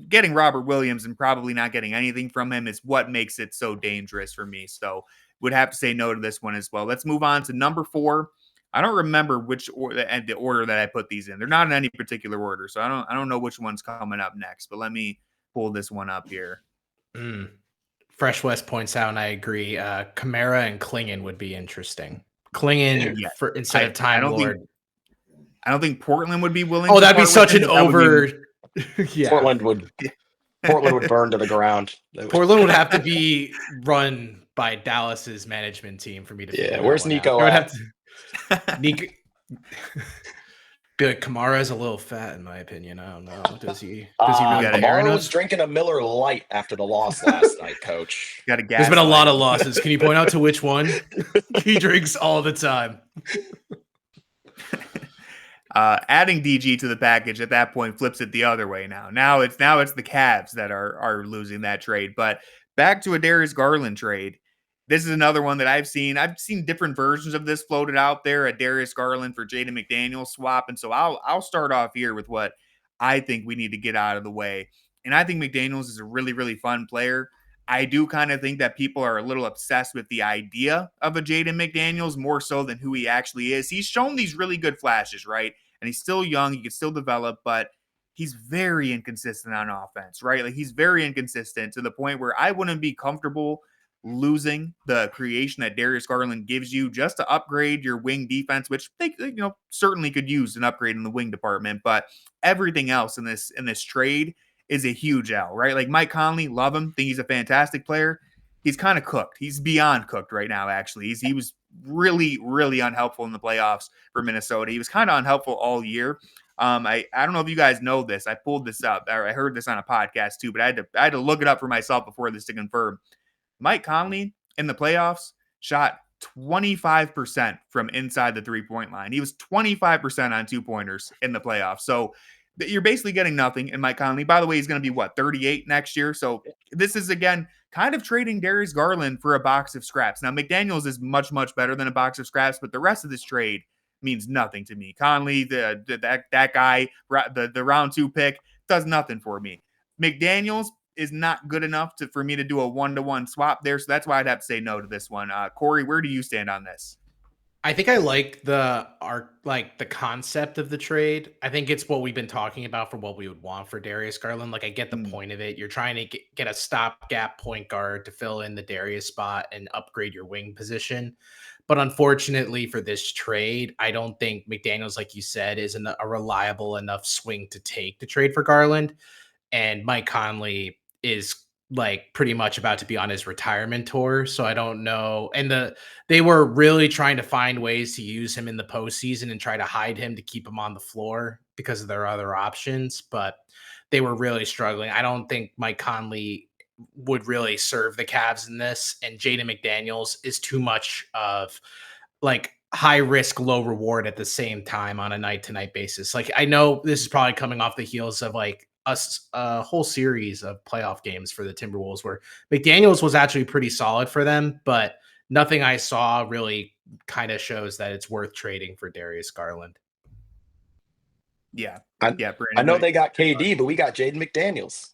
getting Robert Williams and probably not getting anything from him is what makes it so dangerous for me. So would have to say no to this one as well. Let's move on to number 4. I don't remember the order that I put these in. They're not in any particular order, so I don't know which one's coming up next. But let me pull this one up here. Fresh West points out, and I agree. Kamara and Klingon would be interesting. Klingon instead of Time Lord. I don't think Portland would be willing. Oh, that'd be such an over. Yeah. Portland would burn to the ground. Portland would have to be run by Dallas's management team for me to. Yeah, where's Nico at? Nico. Good. Kamara is a little fat, in my opinion. I don't know. Does he really? Kamara was drinking a Miller Lite after the loss last night, Coach. There's been a lot of losses. Can you point out to which one? He drinks all the time. Adding DG to the package at that point flips it the other way. Now it's the Cavs that are losing that trade. But back to a Darius Garland trade. This is another one that I've seen. I've seen different versions of this floated out there, a Darius Garland for Jaden McDaniels swap. And so I'll start off here with what I think we need to get out of the way. And I think McDaniels is a really, really fun player. I do kind of think that people are a little obsessed with the idea of a Jaden McDaniels more so than who he actually is. He's shown these really good flashes, right? And he's still young. He can still develop, but he's very inconsistent on offense, right? Like he's very inconsistent to the point where I wouldn't be comfortable losing the creation that Darius Garland gives you just to upgrade your wing defense, which they certainly could use an upgrade in the wing department. But everything else in this trade is a huge L, right? Like Mike Conley, love him, think he's a fantastic player. He's kind of cooked. He's beyond cooked right now, actually. He was really, really unhelpful in the playoffs for Minnesota. He was kind of unhelpful all year. I don't know if you guys know this. I pulled this up. I heard this on a podcast too, but I had to look it up for myself before this to confirm. Mike Conley in the playoffs shot 25% from inside the 3-point line. He was 25% on 2-pointers in the playoffs. So you're basically getting nothing. And Mike Conley, by the way, he's going to be 38 next year. So this is, again, kind of trading Darius Garland for a box of scraps. Now, McDaniels is much, much better than a box of scraps, but the rest of this trade means nothing to me. Conley, that guy, the round 2 pick, does nothing for me. McDaniels is not good enough for me to do a 1-to-1 swap there. So that's why I'd have to say no to this one. Corey, where do you stand on this? I think I like the concept of the trade. I think it's what we've been talking about for what we would want for Darius Garland. Like I get the point of it. You're trying to get a stopgap point guard to fill in the Darius spot and upgrade your wing position. But unfortunately for this trade, I don't think McDaniels, like you said, is a reliable enough swing to take to trade for Garland. And Mike Conley is like pretty much about to be on his retirement tour. So I don't know. And they were really trying to find ways to use him in the postseason and try to hide him to keep him on the floor because of their other options, but they were really struggling. I don't think Mike Conley would really serve the Cavs in this. And Jaden McDaniels is too much of like high risk, low reward at the same time on a night to night basis. Like I know this is probably coming off the heels of like a whole series of playoff games for the Timberwolves where McDaniels was actually pretty solid for them, but nothing I saw really kind of shows that it's worth trading for Darius Garland. Yeah. Brandon, I know they got KD, but we got Jaden McDaniels.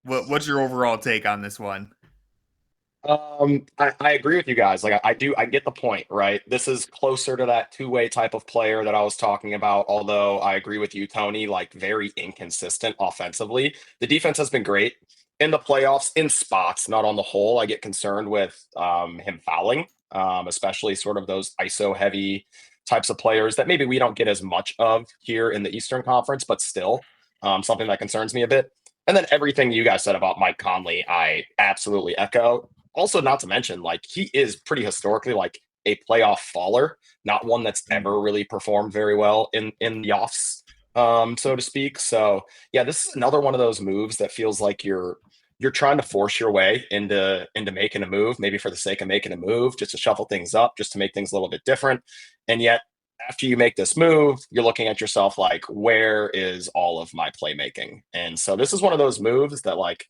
What's your overall take on this one? I agree with you guys. Like I get the point, right? This is closer to that two-way type of player that I was talking about. Although I agree with you, Tony, like very inconsistent offensively. The defense has been great in the playoffs in spots, not on the whole. I get concerned with him fouling, especially sort of those ISO heavy types of players that maybe we don't get as much of here in the Eastern Conference, but still something that concerns me a bit. And then everything you guys said about Mike Conley, I absolutely echo. Also, not to mention, like he is pretty historically like a playoff faller, not one that's ever really performed very well in the offs, so to speak. So yeah, this is another one of those moves that feels like you're trying to force your way into making a move, maybe for the sake of making a move, just to shuffle things up, just to make things a little bit different. And yet, after you make this move, you're looking at yourself like, where is all of my playmaking? And so this is one of those moves that like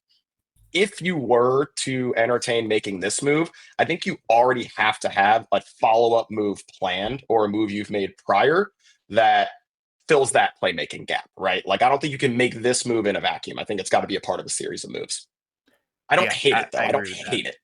if you were to entertain making this move, I think you already have to have a follow-up move planned or a move you've made prior that fills that playmaking gap, right? Like, I don't think you can make this move in a vacuum. I think it's got to be a part of a series of moves. I don't hate it, though. I don't hate it.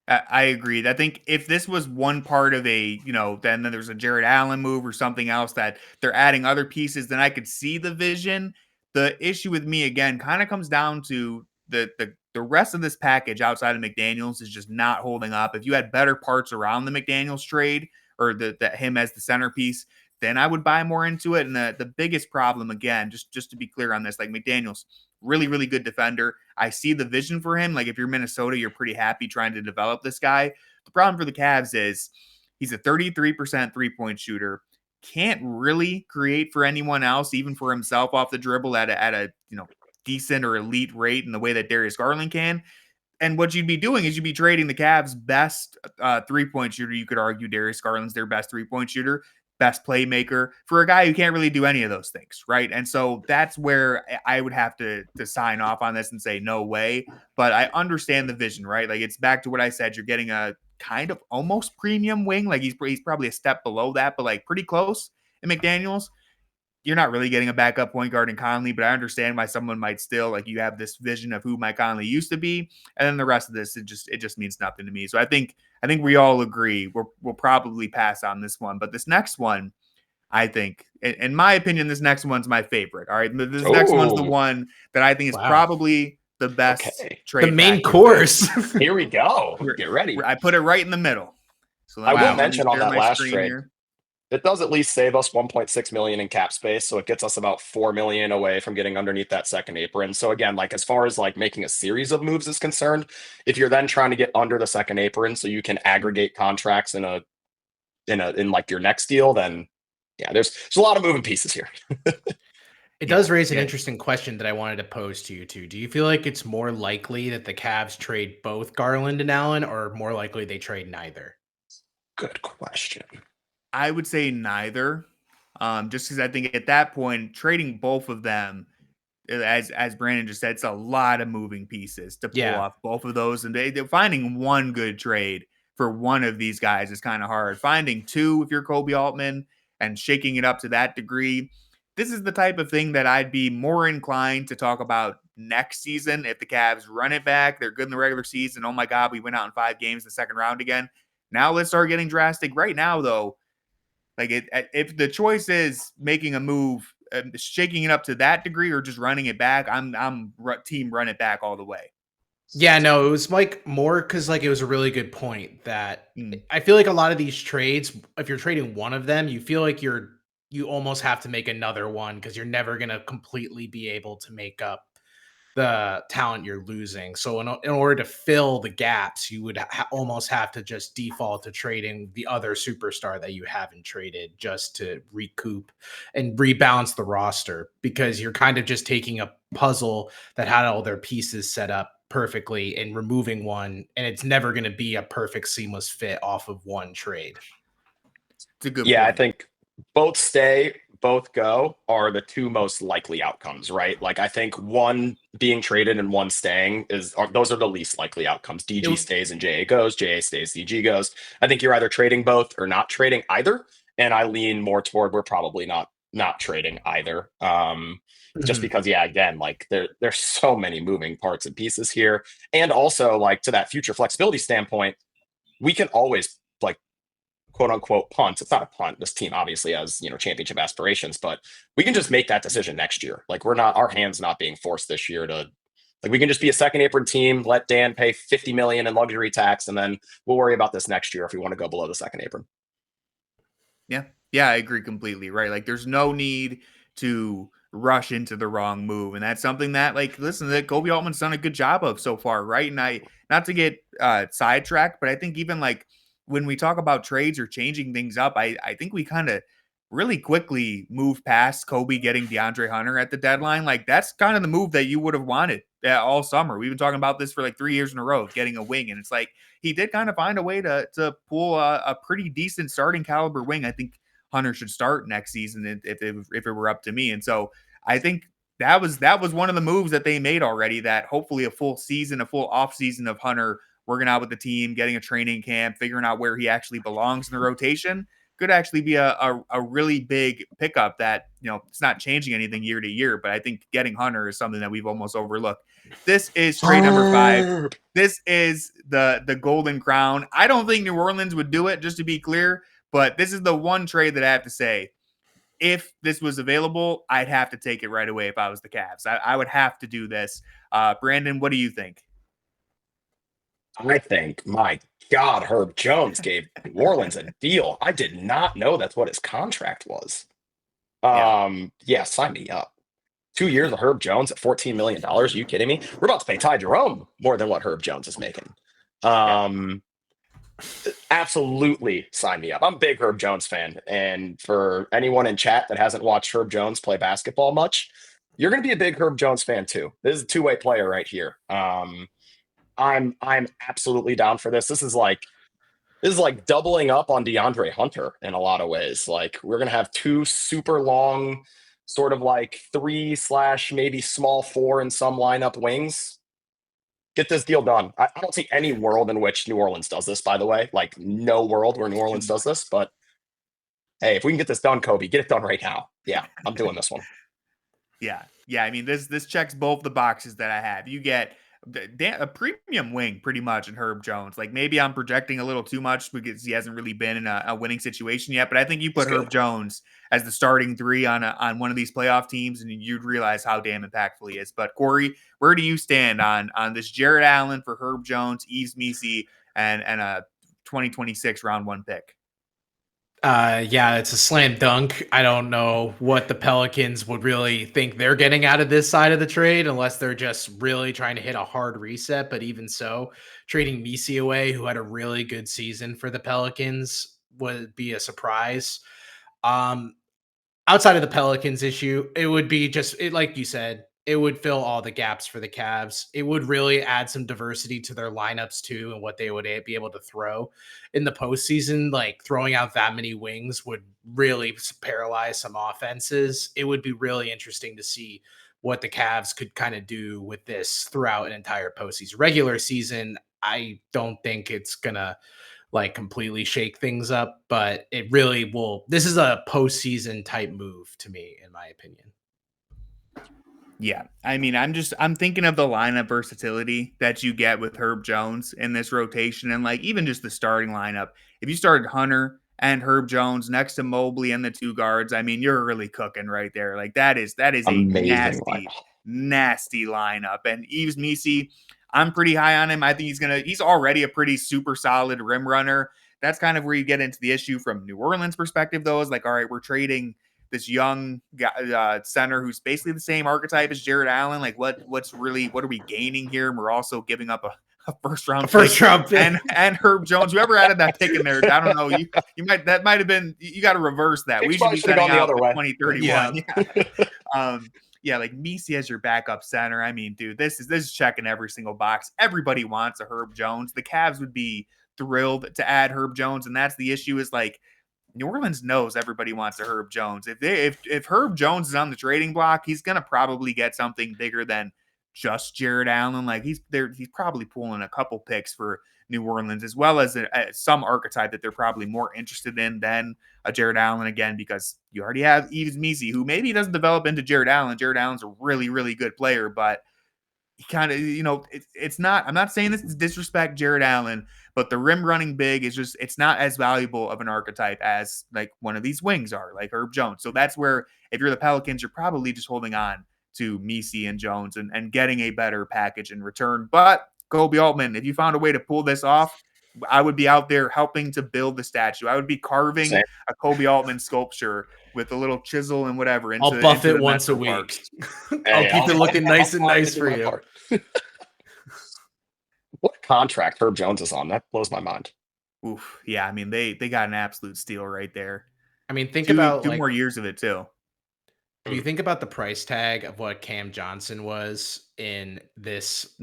I agree. I think if this was one part of a, then there's a Jarrett Allen move or something else that they're adding other pieces, then I could see the vision. The issue with me, again, kind of comes down to the rest of this package outside of McDaniels is just not holding up. If you had better parts around the McDaniels trade or him as the centerpiece, then I would buy more into it. And the biggest problem, again, just to be clear on this, like McDaniels, really, really good defender. I see the vision for him. Like if you're Minnesota, you're pretty happy trying to develop this guy. The problem for the Cavs is he's a 33% three-point shooter. Can't really create for anyone else, even for himself off the dribble at a decent or elite rate in the way that Darius Garland can. And what you'd be doing is you'd be trading the Cavs' best three-point shooter. You could argue Darius Garland's their best three-point shooter, best playmaker, for a guy who can't really do any of those things, right? And so that's where I would have to sign off on this and say no way. But I understand the vision, right? Like it's back to what I said. You're getting a kind of almost premium wing. Like he's probably a step below that, but like pretty close in McDaniels. You're not really getting a backup point guard in Conley, but I understand why someone might still like you have this vision of who Mike Conley used to be, and then the rest of this it just means nothing to me. So I think we all agree we'll probably pass on this one, but this next one, I think, in my opinion, this next one's my favorite. All right, this next one's the one that I think is probably the best trade. The main course. Here we go. Get ready. I put it right in the middle. So I will mention on that last trade. Here. It does at least save us $1.6 million in cap space, so it gets us about $4 million away from getting underneath that second apron. So again, like as far as like making a series of moves is concerned, if you're then trying to get under the second apron so you can aggregate contracts in like your next deal, then yeah, there's a lot of moving pieces here. It does raise an interesting question that I wanted to pose to you too. Do you feel like it's more likely that the Cavs trade both Garland and Allen, or more likely they trade neither? Good question. I would say neither, just because I think at that point, trading both of them, as Brandon just said, it's a lot of moving pieces to pull off both of those. And they're finding one good trade for one of these guys is kind of hard. Finding two, if you're Kobe Altman, and shaking it up to that degree, this is the type of thing that I'd be more inclined to talk about next season. If the Cavs run it back, they're good in the regular season. Oh my God, we went out in 5 games in the second round again. Now let's start getting drastic. Right now, though, like if the choice is making a move, shaking it up to that degree, or just running it back, I'm team run it back all the way. Yeah, no, it was like more because like it was a really good point that I feel like a lot of these trades, if you're trading one of them, you feel like you almost have to make another one because you're never going to completely be able to make up the talent you're losing. So in order to fill the gaps, you would almost have to just default to trading the other superstar that you haven't traded just to recoup and rebalance the roster, because you're kind of just taking a puzzle that had all their pieces set up perfectly and removing one, and it's never going to be a perfect seamless fit off of one trade. It's a good point. I think both stay, both go are the two most likely outcomes, right? Like I think one being traded and one staying those are the least likely outcomes. DG stays and JA goes, JA stays, DG goes. I think you're either trading both or not trading either. And I lean more toward we're probably not not trading either. Just because, yeah, again, like there's so many moving parts and pieces here. And also, like, to that future flexibility standpoint, we can always, like, quote unquote punt. It's not a punt. This team obviously has, championship aspirations, but we can just make that decision next year. Like, our hands not being forced this year to, like, we can just be a second apron team, let Dan pay $50 million in luxury tax, and then we'll worry about this next year if we want to go below the second apron. Yeah. Yeah, I agree completely. Right. Like, there's no need to rush into the wrong move. And that's something that, like, listen, that Kobe Altman's done a good job of so far. Right. And not to get sidetracked, but I think even like when we talk about trades or changing things up, I think we kind of really quickly move past Kobe getting DeAndre Hunter at the deadline. Like, that's kind of the move that you would have wanted all summer. We've been talking about this for like 3 years in a row, getting a wing. And it's like, he did kind of find a way to pull a pretty decent starting caliber wing. I think Hunter should start next season if it were up to me. And so I think that was one of the moves that they made already, that hopefully a full off season of Hunter working out with the team, getting a training camp, figuring out where he actually belongs in the rotation could actually be a really big pickup that, it's not changing anything year to year, but I think getting Hunter is something that we've almost overlooked. This is trade number 5. This is the golden crown. I don't think New Orleans would do it, just to be clear, but this is the one trade that I have to say, if this was available, I'd have to take it right away if I was the Cavs. I would have to do this. Brandon, what do you think? I think, my God, Herb Jones gave New Orleans a deal. I did not know that's what his contract was. Yeah, sign me up. 2 years of Herb Jones at $14 million. Are you kidding me? We're about to pay Ty Jerome more than what Herb Jones is making. Absolutely sign me up. I'm a big Herb Jones fan. And for anyone in chat that hasn't watched Herb Jones play basketball much, you're going to be a big Herb Jones fan too. This is a two-way player right here. I'm absolutely down for this. This is like doubling up on DeAndre Hunter in a lot of ways. Like, we're going to have 2 super long, sort of like 3/ maybe small 4 in some lineup wings. Get this deal done. I don't see any world in which New Orleans does this, by the way. Like, no world where New Orleans does this. But hey, if we can get this done, Kobe, get it done right now. Yeah, I'm doing this one. Yeah. I mean, this checks both the boxes that I have. You get a premium wing pretty much in Herb Jones. Like, maybe I'm projecting a little too much because he hasn't really been in a winning situation yet, but I think you put Herb Jones as the starting 3 on one of these playoff teams, and you'd realize how damn impactful he is. But Corey, where do you stand on this Jarrett Allen for Herb Jones, Yves Missi, and a 2026 round 1 pick? Yeah, it's a slam dunk. I don't know what the Pelicans would really think they're getting out of this side of the trade, unless they're just really trying to hit a hard reset. But even so, trading Missi away, who had a really good season for the Pelicans, would be a surprise. Outside of the Pelicans issue, it would be like you said, it would fill all the gaps for the Cavs. It would really add some diversity to their lineups too, and what they would be able to throw in the postseason. Like, throwing out that many wings would really paralyze some offenses. It would be really interesting to see what the Cavs could kind of do with this throughout an entire postseason. Regular season, I don't think it's gonna like completely shake things up, but it really will. This is a postseason type move to me, in my opinion. Yeah. I mean, I'm thinking of the lineup versatility that you get with Herb Jones in this rotation, and like even just the starting lineup. If you started Hunter and Herb Jones next to Mobley and the 2 guards, I mean, you're really cooking right there. Like, that is Amazing a nasty lineup. And Yves Missi, I'm pretty high on him. I think he's already a pretty super solid rim runner. That's kind of where you get into the issue from New Orleans perspective, though, is like, all right, we're trading this young center who's basically the same archetype as Jarrett Allen. Like, what are we gaining here? And we're also giving up a first round pick. And Herb Jones, whoever added that pick in there, I don't know. You might have been, you got to reverse that. We should be setting out the 2031. Yeah. Like, Missi as your backup center. I mean, dude, this is checking every single box. Everybody wants a Herb Jones. The Cavs would be thrilled to add Herb Jones, and that's the issue. Is like, New Orleans knows everybody wants a Herb Jones. If Herb Jones is on the trading block, he's gonna probably get something bigger than just Jarrett Allen. Like he's probably pulling a couple picks for New Orleans, as well as some archetype that they're probably more interested in than a Jarrett Allen, again, because you already have Yves Missi, who maybe doesn't develop into Jarrett Allen. Jarrett Allen's a really, really good player, but he kind of, it's not, I'm not saying this is disrespect Jarrett Allen, but the rim running big is just, it's not as valuable of an archetype as like one of these wings are, like Herb Jones. So that's where, if you're the Pelicans, you're probably just holding on to Missi and Jones and getting a better package in return. But Kobe Altman, if you found a way to pull this off, I would be out there helping to build the statue. I would be carving a Kobe Altman sculpture with a little chisel and whatever. I'll buff it once a week. I'll keep it looking nice and nice for you. What contract Herb Jones is on? That blows my mind. Oof. Yeah, I mean, they got an absolute steal right there. I mean, think about two more years of it too. If you think about the price tag of what Cam Johnson was in this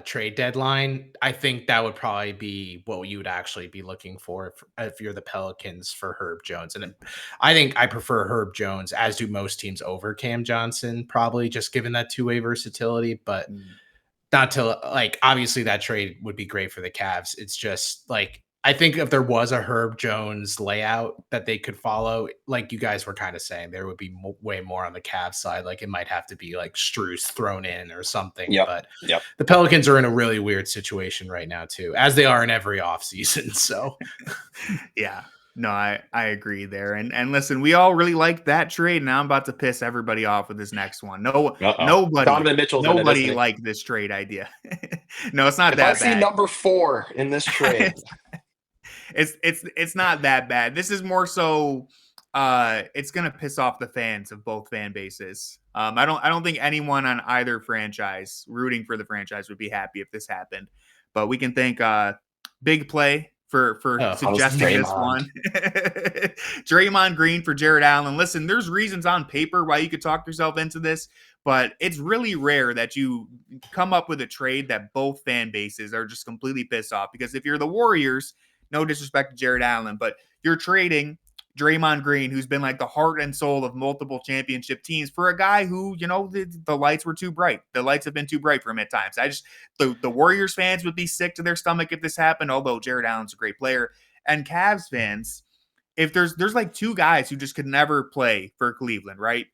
trade deadline, I think that would probably be what you would actually be looking for if you're the Pelicans for Herb Jones. And I think I prefer Herb Jones, as do most teams, over Cam Johnson, probably just given that two-way versatility. But not to, like, obviously that trade would be great for the Cavs. It's just like, I think if there was a Herb Jones layout that they could follow, like you guys were kind of saying, there would be way more on the Cavs side. Like it might have to be like Strus thrown in or something. But the Pelicans are in a really weird situation right now too, as they are in every offseason. So yeah, no, I agree there. And listen, we all really liked that trade. Now I'm about to piss everybody off with this next one. Nobody liked this trade idea. No, it's not that bad. I see number 4 in this trade. It's not that bad. This is more so it's gonna piss off the fans of both fan bases. I don't think anyone on either franchise rooting for the franchise would be happy if this happened. But we can thank Big Play for suggesting this one. Draymond Green for Jarrett Allen. Listen, there's reasons on paper why you could talk yourself into this, but it's really rare that you come up with a trade that both fan bases are just completely pissed off. Because if you're the Warriors, no disrespect to Jarrett Allen, but you're trading Draymond Green, who's been like the heart and soul of multiple championship teams, for a guy who, the lights were too bright. The lights have been too bright for him at times. The Warriors fans would be sick to their stomach if this happened, although Jarrett Allen's a great player. And Cavs fans, if there's like two guys who just could never play for Cleveland, right?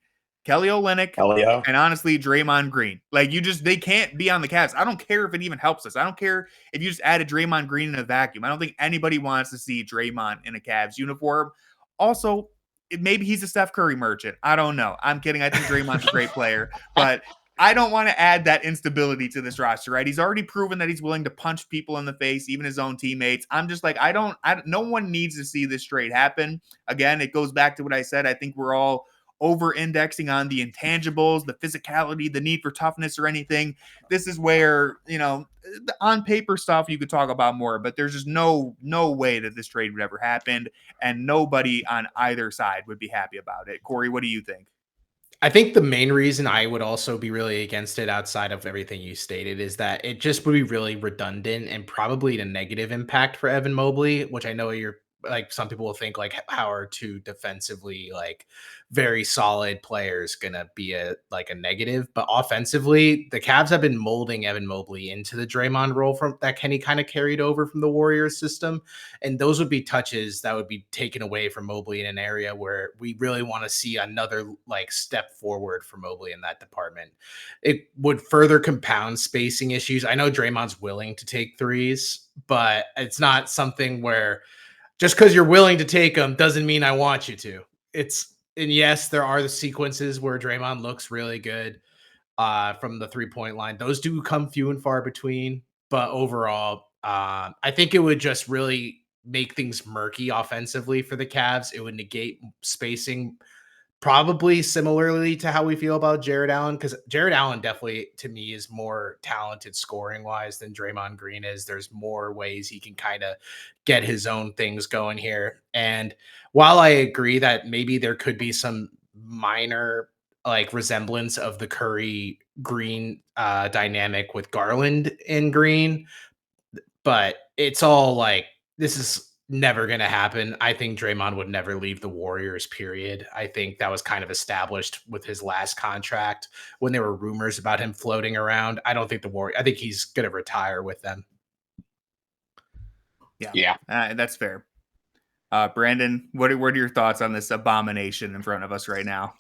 Kelly Olynyk and honestly Draymond Green. Like they can't be on the Cavs. I don't care if it even helps us. I don't care if you just added Draymond Green in a vacuum. I don't think anybody wants to see Draymond in a Cavs uniform. Also, maybe he's a Steph Curry merchant. I don't know. I'm kidding. I think Draymond's a great player, but I don't want to add that instability to this roster, right? He's already proven that he's willing to punch people in the face, even his own teammates. I'm just like, no one needs to see this trade happen. Again, it goes back to what I said. I think we're all over-indexing on the intangibles, the physicality, the need for toughness or anything. This is where, the on paper stuff you could talk about more, but there's just no way that this trade would ever happen, and nobody on either side would be happy about it. Corey, what do you think? I think the main reason I would also be really against it, outside of everything you stated, is that it just would be really redundant and probably a negative impact for Evan Mobley, which I know you're like, some people will think like, how are two defensively like very solid players gonna be a negative? But offensively, the Cavs have been molding Evan Mobley into the Draymond role from that Kenny kind of carried over from the Warriors system, and those would be touches that would be taken away from Mobley in an area where we really want to see another like step forward for Mobley in that department. It would further compound spacing issues. I know Draymond's willing to take threes, but it's not something where just because you're willing to take them doesn't mean I want you to. And yes, there are the sequences where Draymond looks really good from the 3-point line. Those do come few and far between. But overall, I think it would just really make things murky offensively for the Cavs. It would negate spacing, probably similarly to how we feel about Jarrett Allen, because Jarrett Allen definitely, to me, is more talented scoring-wise than Draymond Green is. There's more ways he can kind of get his own things going here. And while I agree that maybe there could be some minor like resemblance of the Curry Green dynamic with Garland in Green, but it's all like, this is never going to happen. I think Draymond would never leave the Warriors, period. I think that was kind of established with his last contract when there were rumors about him floating around. I don't think I think he's going to retire with them. Yeah. That's fair. Brandon, what are your thoughts on this abomination in front of us right now?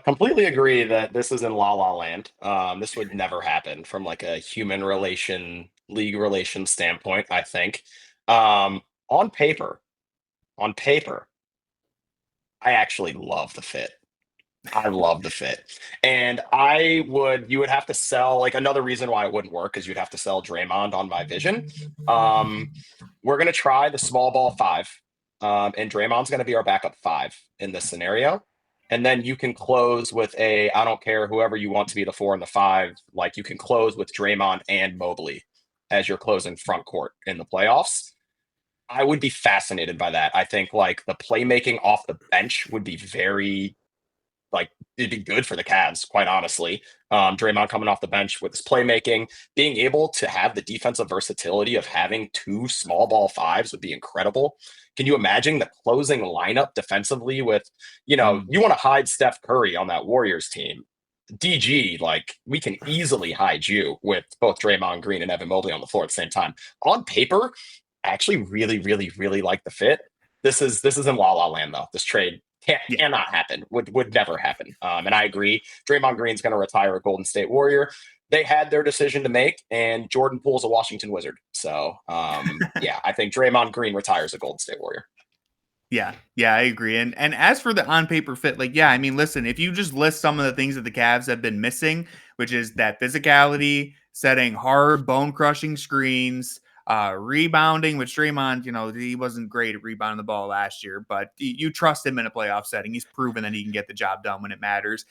Completely agree that this is in La La Land. This would never happen from like a human league relation standpoint, I think. On paper, I actually love the fit. I love the fit. And you would have to sell, like, another reason why it wouldn't work is you'd have to sell Draymond on my vision. We're going to try the small ball 5. And Draymond's going to be our backup 5 in this scenario. And then you can close with I don't care, whoever you want to be the 4 and the 5. Like, you can close with Draymond and Mobley as your closing front court in the playoffs. I would be fascinated by that. I think like the playmaking off the bench would be it'd be good for the Cavs, quite honestly. Draymond coming off the bench with his playmaking, being able to have the defensive versatility of having 2 small ball 5s would be incredible. Can you imagine the closing lineup defensively with, you want to hide Steph Curry on that Warriors team. DG, like, we can easily hide you with both Draymond Green and Evan Mobley on the floor at the same time. On paper, I actually really, really, really like the fit. This is in La La Land, though. This trade cannot happen, would never happen. And I agree. Draymond Green's going to retire a Golden State Warrior. They had their decision to make, and Jordan Poole's a Washington Wizard. So, I think Draymond Green retires a Golden State Warrior. Yeah, I agree. And as for the on-paper fit, listen, if you just list some of the things that the Cavs have been missing, which is that physicality, setting hard, bone-crushing screens, rebounding, which Draymond, he wasn't great at rebounding the ball last year, but you trust him in a playoff setting. He's proven that he can get the job done when it matters.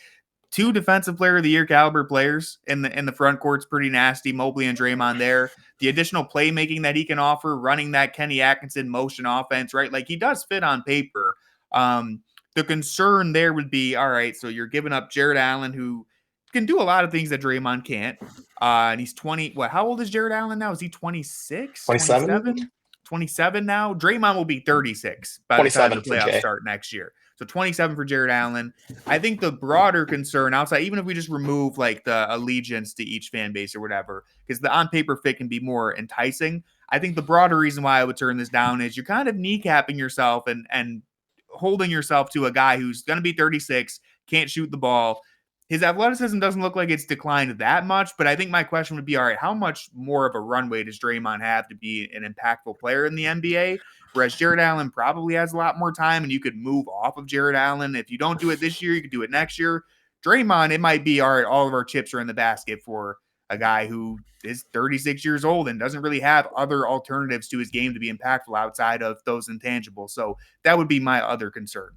2 defensive player of the year caliber players in the front court's pretty nasty. Mobley and Draymond there. The additional playmaking that he can offer, running that Kenny Atkinson motion offense, right? Like, he does fit on paper. The concern there would be, all right, so you're giving up Jarrett Allen, who can do a lot of things that Draymond can't. And he's 20. How old is Jarrett Allen now? Is he 26? 27? 27 now. Draymond will be 36 by the time the playoffs start next year. So 27 for Jarrett Allen. I think the broader concern outside, even if we just remove like the allegiance to each fan base or whatever, because the on-paper fit can be more enticing. I think the broader reason why I would turn this down is you're kind of kneecapping yourself and holding yourself to a guy who's going to be 36, can't shoot the ball. His athleticism doesn't look like it's declined that much, but I think my question would be, all right, how much more of a runway does Draymond have to be an impactful player in the NBA? Whereas Jarrett Allen probably has a lot more time, and you could move off of Jarrett Allen. If you don't do it this year, you could do it next year. Draymond, it might be, all right, all of our chips are in the basket for a guy who is 36 years old and doesn't really have other alternatives to his game to be impactful outside of those intangibles. So that would be my other concern.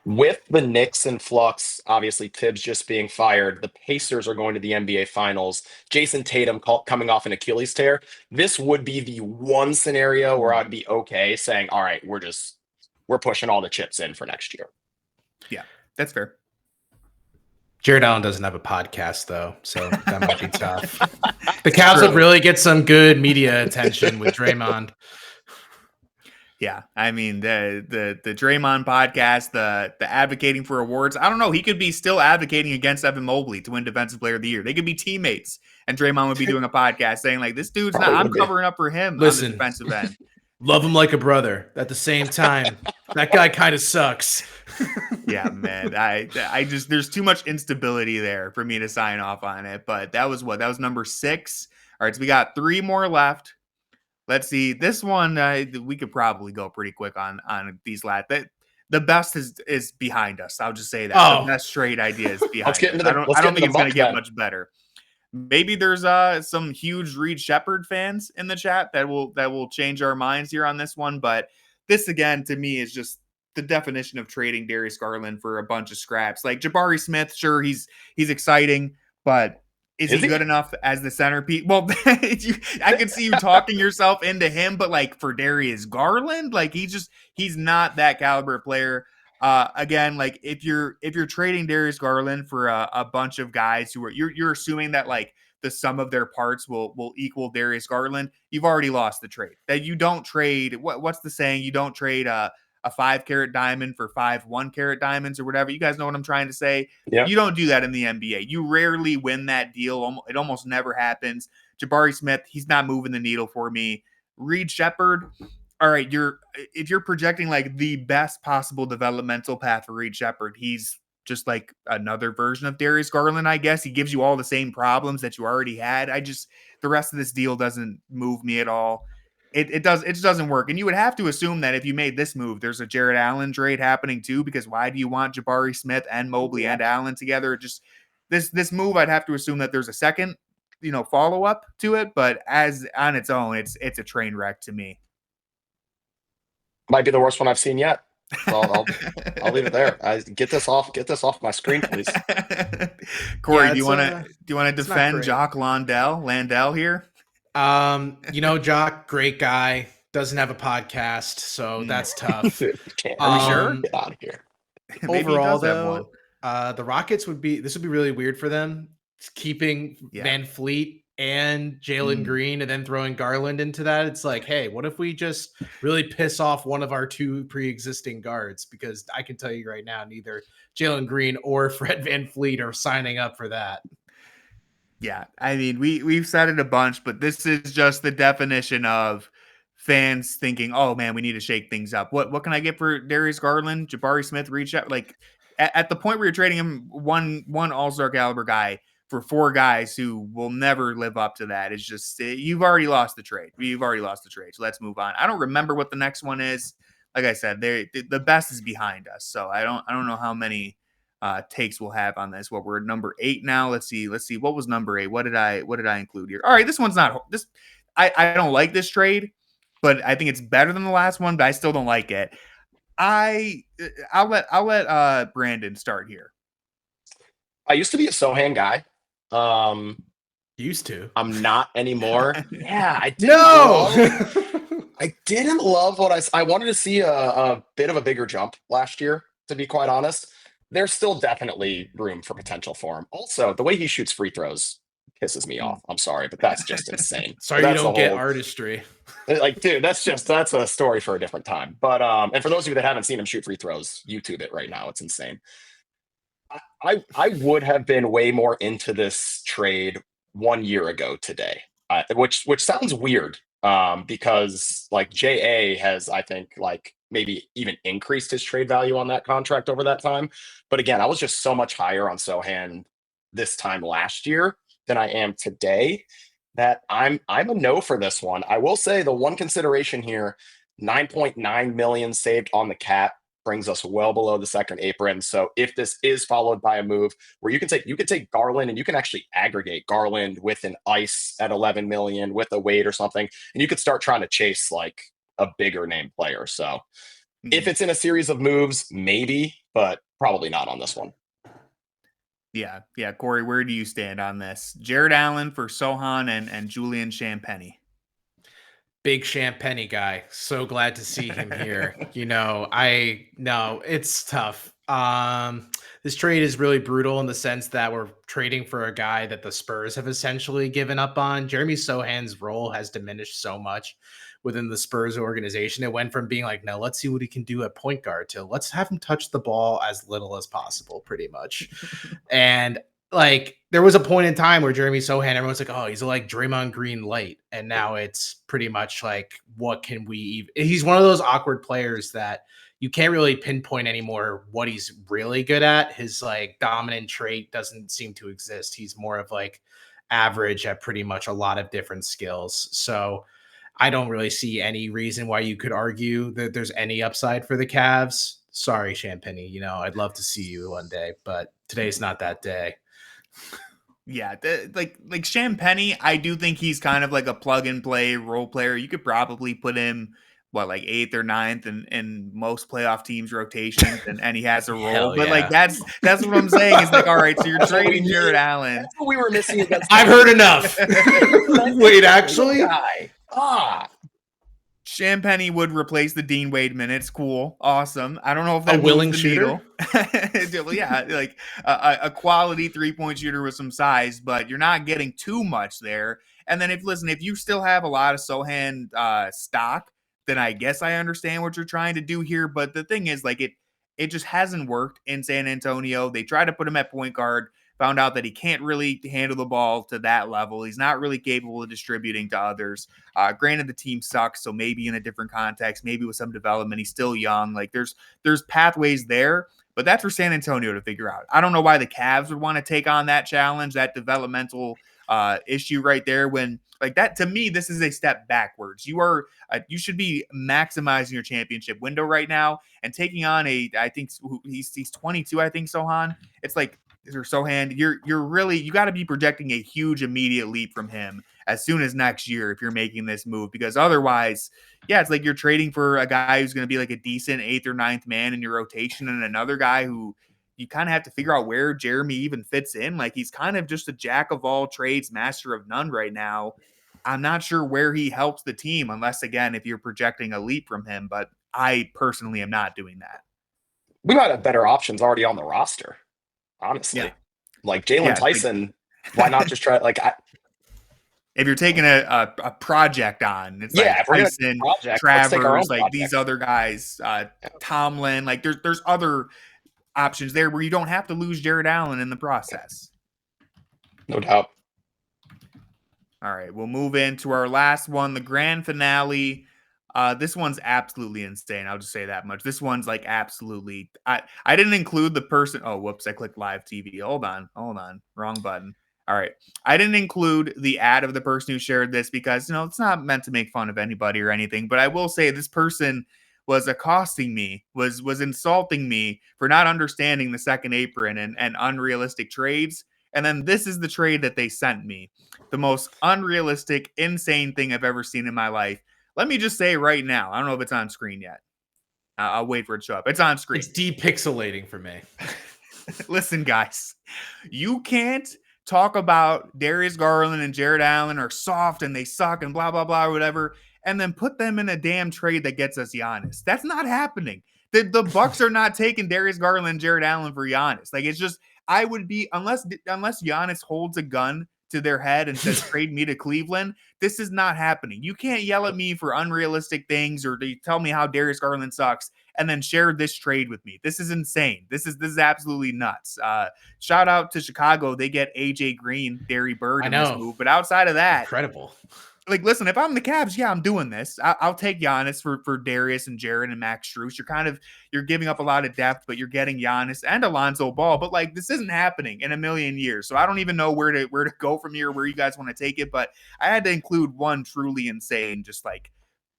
With the Knicks in flux, obviously Tibbs just being fired, the Pacers are going to the NBA Finals. Jason Tatum coming off an Achilles tear. This would be the one scenario where I'd be okay saying, all right, we're pushing all the chips in for next year. Yeah, that's fair. Jarrett Allen doesn't have a podcast, though, so that might be tough. The Cavs would really get some good media attention with Draymond. Yeah, I mean, the Draymond podcast, the advocating for awards. I don't know. He could be still advocating against Evan Mobley to win Defensive Player of the Year. They could be teammates, and Draymond would be doing a podcast saying, like, this dude's not. I'm covering up for him on the defensive end. Love him like a brother. At the same time, that guy kind of sucks. Yeah, man. I just there's too much instability there for me to sign off on it. But that was number 6. All right, so we got 3 more left. Let's see. This one, we could probably go pretty quick on these last. The best is behind us. I'll just say that. Oh. The best trade idea is behind Let's get into us. the, I don't think it's going to get much better. Maybe there's some huge Reed Shepherd fans in the chat that will change our minds here on this one. But this, again, to me, is just the definition of trading Darius Garland for a bunch of scraps. Like Jabari Smith, sure, he's exciting, but is he good enough as the centerpiece? Well, I could see you talking yourself into him, but like for Darius Garland, like he's not that caliber player. Again, like if you're trading Darius Garland for a bunch of guys who are you're assuming that like the sum of their parts will equal Darius Garland, you've already lost the trade. That you don't trade. What's the saying? You don't trade a 5-carat diamond for 5 1-carat diamonds or whatever. You guys know what I'm trying to say? Yep. You don't do that in the NBA. You rarely win that deal. It almost never happens. Jabari Smith, he's not moving the needle for me. Reed Shepherd, all right, if you're projecting like the best possible developmental path for Reed Shepherd, he's just like another version of Darius Garland, I guess. He gives you all the same problems that you already had. The rest of this deal doesn't move me at all. It just doesn't work. And you would have to assume that if you made this move, there's a Jarrett Allen trade happening too, because why do you want Jabari Smith and Mobley and Allen together? Just this move, I'd have to assume that there's a second, follow up to it, but as on its own, it's a train wreck to me. Might be the worst one I've seen yet. So I'll leave it there. Get this off my screen, please. Corey, do you want to defend Jock Landell here? Jock, great guy, doesn't have a podcast, so that's tough. Are you sure? Get out of here. Overall, though, the Rockets would be really weird for them, keeping Van Fleet and Jalen Green and then throwing Garland into that. It's like, hey, what if we just really piss off one of our 2 pre-existing guards? Because I can tell you right now, neither Jalen Green or Fred Van Fleet are signing up for that. Yeah, I mean, we've said it a bunch, but this is just the definition of fans thinking, oh man, we need to shake things up. What can I get for Darius Garland, Jabari Smith, reach out? Like at the point where you're trading him one all-star caliber guy for 4 guys who will never live up to that. It's just, you've already lost the trade. So let's move on. I don't remember what the next one is. Like I said, the best is behind us. So I don't know how many takes we'll have on this. We're at number 8 now. Let's see. What was number 8? What did I include here? All right. This one's not this. I don't like this trade, but I think it's better than the last one, but I still don't like it. I'll let Brandon start here. I used to be a Sohan guy. Used to. I'm not anymore. Yeah, I did. No. I didn't love what I wanted to see a bit of a bigger jump last year, to be quite honest. There's still definitely room for potential for him. Also, the way he shoots free throws pisses me off. I'm sorry, but that's just insane. Sorry, you don't get artistry. Like, dude, that's a story for a different time. But and for those of you that haven't seen him shoot free throws, YouTube it right now. It's insane. I would have been way more into this trade 1 year ago today, which sounds weird because like JA has, I think, like maybe even increased his trade value on that contract over that time. But again, I was just so much higher on Sohan this time last year than I am today that I'm a no for this one. I will say the one consideration here, $9.9 million saved on the cap, brings us well below the second apron. So if this is followed by a move where you can take Garland and you can actually aggregate Garland with an ice at 11 million with a Wade or something, and you could start trying to chase like a bigger name player. So if it's in a series of moves, maybe, but probably not on this one. Yeah. Corey, where do you stand on this? Jarrett Allen for Sohan and Julian Champagnie. Big Champagnie guy. So glad to see him here. It's tough. This trade is really brutal in the sense that we're trading for a guy that the Spurs have essentially given up on. Jeremy Sohan's role has diminished so much within the Spurs organization. It went from being like, no, let's see what he can do at point guard to let's have him touch the ball as little as possible, pretty much. And like, there was a point in time where Jeremy Sohan, everyone's like, oh, he's like Draymond Green light. And now it's pretty much like, what can we even, he's one of those awkward players that you can't really pinpoint anymore what he's really good at. His like dominant trait doesn't seem to exist. He's more of like average at pretty much a lot of different skills. So I don't really see any reason why you could argue that there's any upside for the Cavs. Sorry, Champagnie. I'd love to see you one day, but today's not that day. Yeah, like Champagnie, I do think he's kind of like a plug and play role player. You could probably put him like 8th or 9th in most playoff teams rotations, and he has a role. But like that's what I'm saying is like, all right, so you're trading Jarrett Allen. That's what we were missing against. I've heard enough. Wait, actually, Champagny would replace the Dean Wade minutes. Cool. Awesome. I don't know if that A willing moves the shooter? needle. Yeah, like a quality 3-point shooter with some size, but you're not getting too much there. And then if you still have a lot of Sohan stock, then I guess I understand what you're trying to do here. But the thing is, like, it just hasn't worked in San Antonio. They tried to put him at point guard, found out that he can't really handle the ball to that level. He's not really capable of distributing to others. Granted, the team sucks, so maybe in a different context, maybe with some development, he's still young. Like, there's pathways there, but that's for San Antonio to figure out. I don't know why the Cavs would want to take on that challenge, that developmental issue right there, when, like, that, to me, this is a step backwards. You should be maximizing your championship window right now, and taking on I think he's 22, I think, Sohan. It's like, or Sohan, you got to be projecting a huge immediate leap from him as soon as next year if you're making this move, because otherwise, yeah, it's like you're trading for a guy who's going to be like a decent 8th or 9th man in your rotation, and another guy who you kind of have to figure out where Jeremy even fits in. Like, he's kind of just a jack of all trades, master of none right now. I'm not sure where he helps the team, unless, again, if you're projecting a leap from him, but I personally am not doing that. We might have better options already on the roster, honestly. Yeah. Like Jalen Tyson, why not just try, like, if you're taking a project on, it's like Tyson, Travers, like these other guys, Tomlin, like there's other options there where you don't have to lose Jarrett Allen in the process. No doubt. All right, we'll move into our last one, the grand finale. This one's absolutely insane. I'll just say that much. This one's like absolutely. I didn't include the person. Oh, whoops! I clicked live TV. Hold on. Wrong button. All right. I didn't include the ad of the person who shared this because, it's not meant to make fun of anybody or anything. But I will say this person was accosting me, was insulting me for not understanding the second apron and unrealistic trades. And then this is the trade that they sent me. The most unrealistic, insane thing I've ever seen in my life. Let me just say right now, I don't know if it's on screen yet. I'll wait for it to show up. It's on screen. It's depixelating for me. Listen, guys, you can't talk about Darius Garland and Jarrett Allen are soft and they suck and blah, blah, blah, or whatever, and then put them in a damn trade that gets us Giannis. That's not happening. The Bucks are not taking Darius Garland and Jarrett Allen for Giannis. Like, it's just, I would be, unless Giannis holds a gun to their head and says, trade me to Cleveland, this is not happening. You can't yell at me for unrealistic things or tell me how Darius Garland sucks and then share this trade with me. This is insane. This is absolutely nuts. Shout out to Chicago. They get AJ Green, Derry Bird in this move. But outside of that, incredible. Like, listen, if I'm the Cavs, yeah, I'm doing this. I'll take Giannis for Darius and Jarrett and Max Strus. You're giving up a lot of depth, but you're getting Giannis and Alonzo Ball. But, like, this isn't happening in a million years. So I don't even know where to go from here, where you guys want to take it. But I had to include one truly insane, just like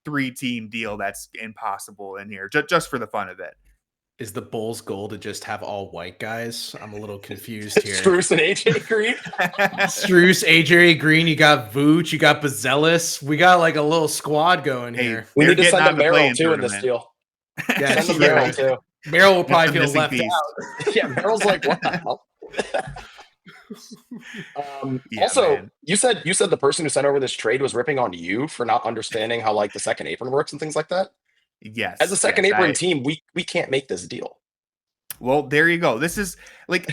3-team deal that's impossible in here, just for the fun of it. Is the Bulls' goal to just have all white guys? I'm a little confused here. Strus and AJ Green. Strus, AJ Green. You got Vooch. You got Bazelis. We got like a little squad going here. We need to send a Merrill too in this deal. Yeah, send a Merrill too. Merrill will probably feel left out. Yeah, Merrill's like, what the hell? Also, man. you said the person who sent over this trade was ripping on you for not understanding how like the second apron works and things like that. Yes. As a second apron team, we can't make this deal. Well, there you go. This is like,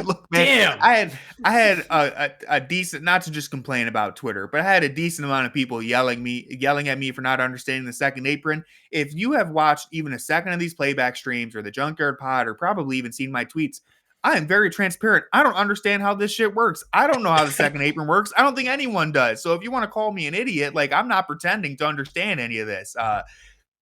look, man, damn. I had a decent, not to just complain about Twitter, but I had a decent amount of people yelling at me for not understanding the second apron. If you have watched even a second of these playback streams or the Junkyard Pod, or probably even seen my tweets, I am very transparent. I don't understand how this shit works. I don't know how the second apron works. I don't think anyone does. So if you want to call me an idiot, like, I'm not pretending to understand any of this.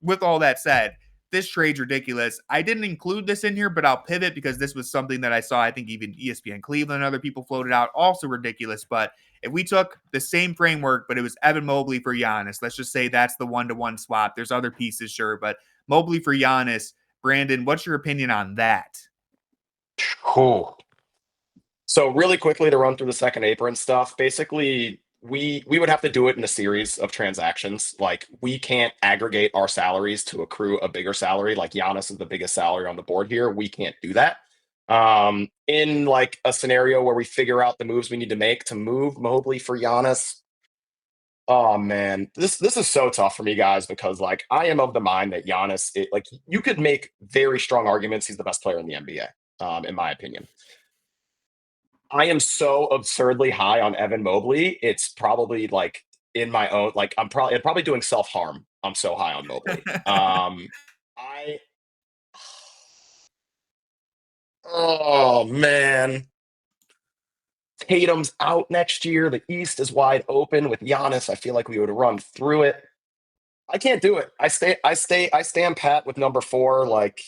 With all that said, this trade's ridiculous. I didn't include this in here, but I'll pivot because this was something that I saw. I think even ESPN Cleveland and other people floated out. Also ridiculous. But if we took the same framework, but it was Evan Mobley for Giannis, let's just say that's the 1-to-1 swap. There's other pieces, sure, but Mobley for Giannis. Brandon, what's your opinion on that? Cool. So really quickly to run through the second apron stuff, basically we would have to do it in a series of transactions. Like, we can't aggregate our salaries to accrue a bigger salary. Like, Giannis is the biggest salary on the board here. We can't do that. In like a scenario where we figure out the moves we need to make to move Mobley for Giannis, Oh man, this is so tough for me, guys, because like I am of the mind that Giannis, like you could make very strong arguments he's the best player in the NBA, in my opinion. I am so absurdly high on Evan Mobley. It's probably like in my own like I'm probably doing self harm. I'm so high on Mobley. I oh man, Tatum's out next year. The East is wide open with Giannis. I feel like we would run through it. I can't do it. I stand pat with number 4. Like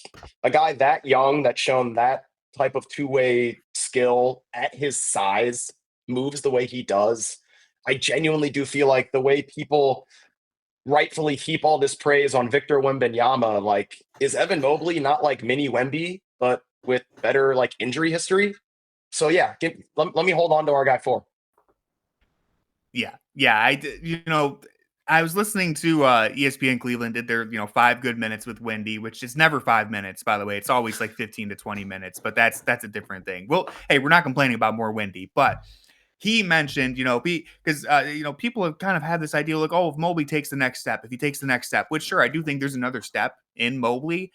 a guy that young that's shown that type of two-way skill at his size, moves the way he does. I genuinely do feel like the way people rightfully heap all this praise on Victor Wembanyama, like, is Evan Mobley not like mini Wemby, but with better like injury history? So yeah, let me hold on to our guy 4. Yeah. I was listening to ESPN Cleveland did their 5 good minutes with Wendy, which is never 5 minutes, by the way. It's always like 15 to 20 minutes, but that's a different thing. Well, hey, we're not complaining about more Wendy, but he mentioned, because people have kind of had this idea like, oh, if Mobley takes the next step, if he takes the next step, which sure, I do think there's another step in Mobley,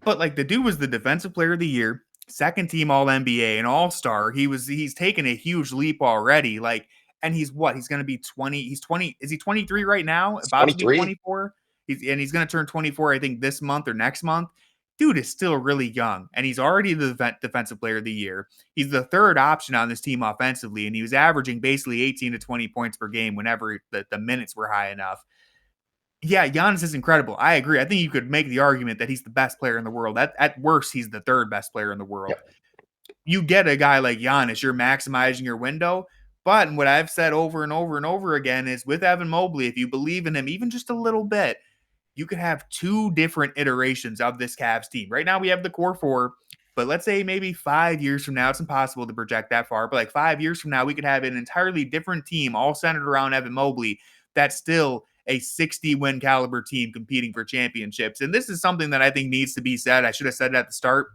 but like the dude was the defensive player of the year, second team All NBA, and All Star. He's taken a huge leap already. Like, and he's going to be 20. He's 20. Is he 23 right now? About to be 24. He's going to turn 24, I think, this month or next month. Dude is still really young, and he's already the defensive player of the year. He's the third option on this team offensively, and he was averaging basically 18 to 20 points per game whenever the minutes were high enough. Yeah, Giannis is incredible. I agree. I think you could make the argument that he's the best player in the world. At worst, he's the third best player in the world. Yep. You get a guy like Giannis, you're maximizing your window. But what I've said over and over and over again is with Evan Mobley, if you believe in him even just a little bit, you could have 2 different iterations of this Cavs team. Right now we have the core 4, but let's say maybe 5 years from now, it's impossible to project that far, but like 5 years from now, we could have an entirely different team all centered around Evan Mobley that's still a 60-win caliber team competing for championships. And this is something that I think needs to be said. I should have said it at the start.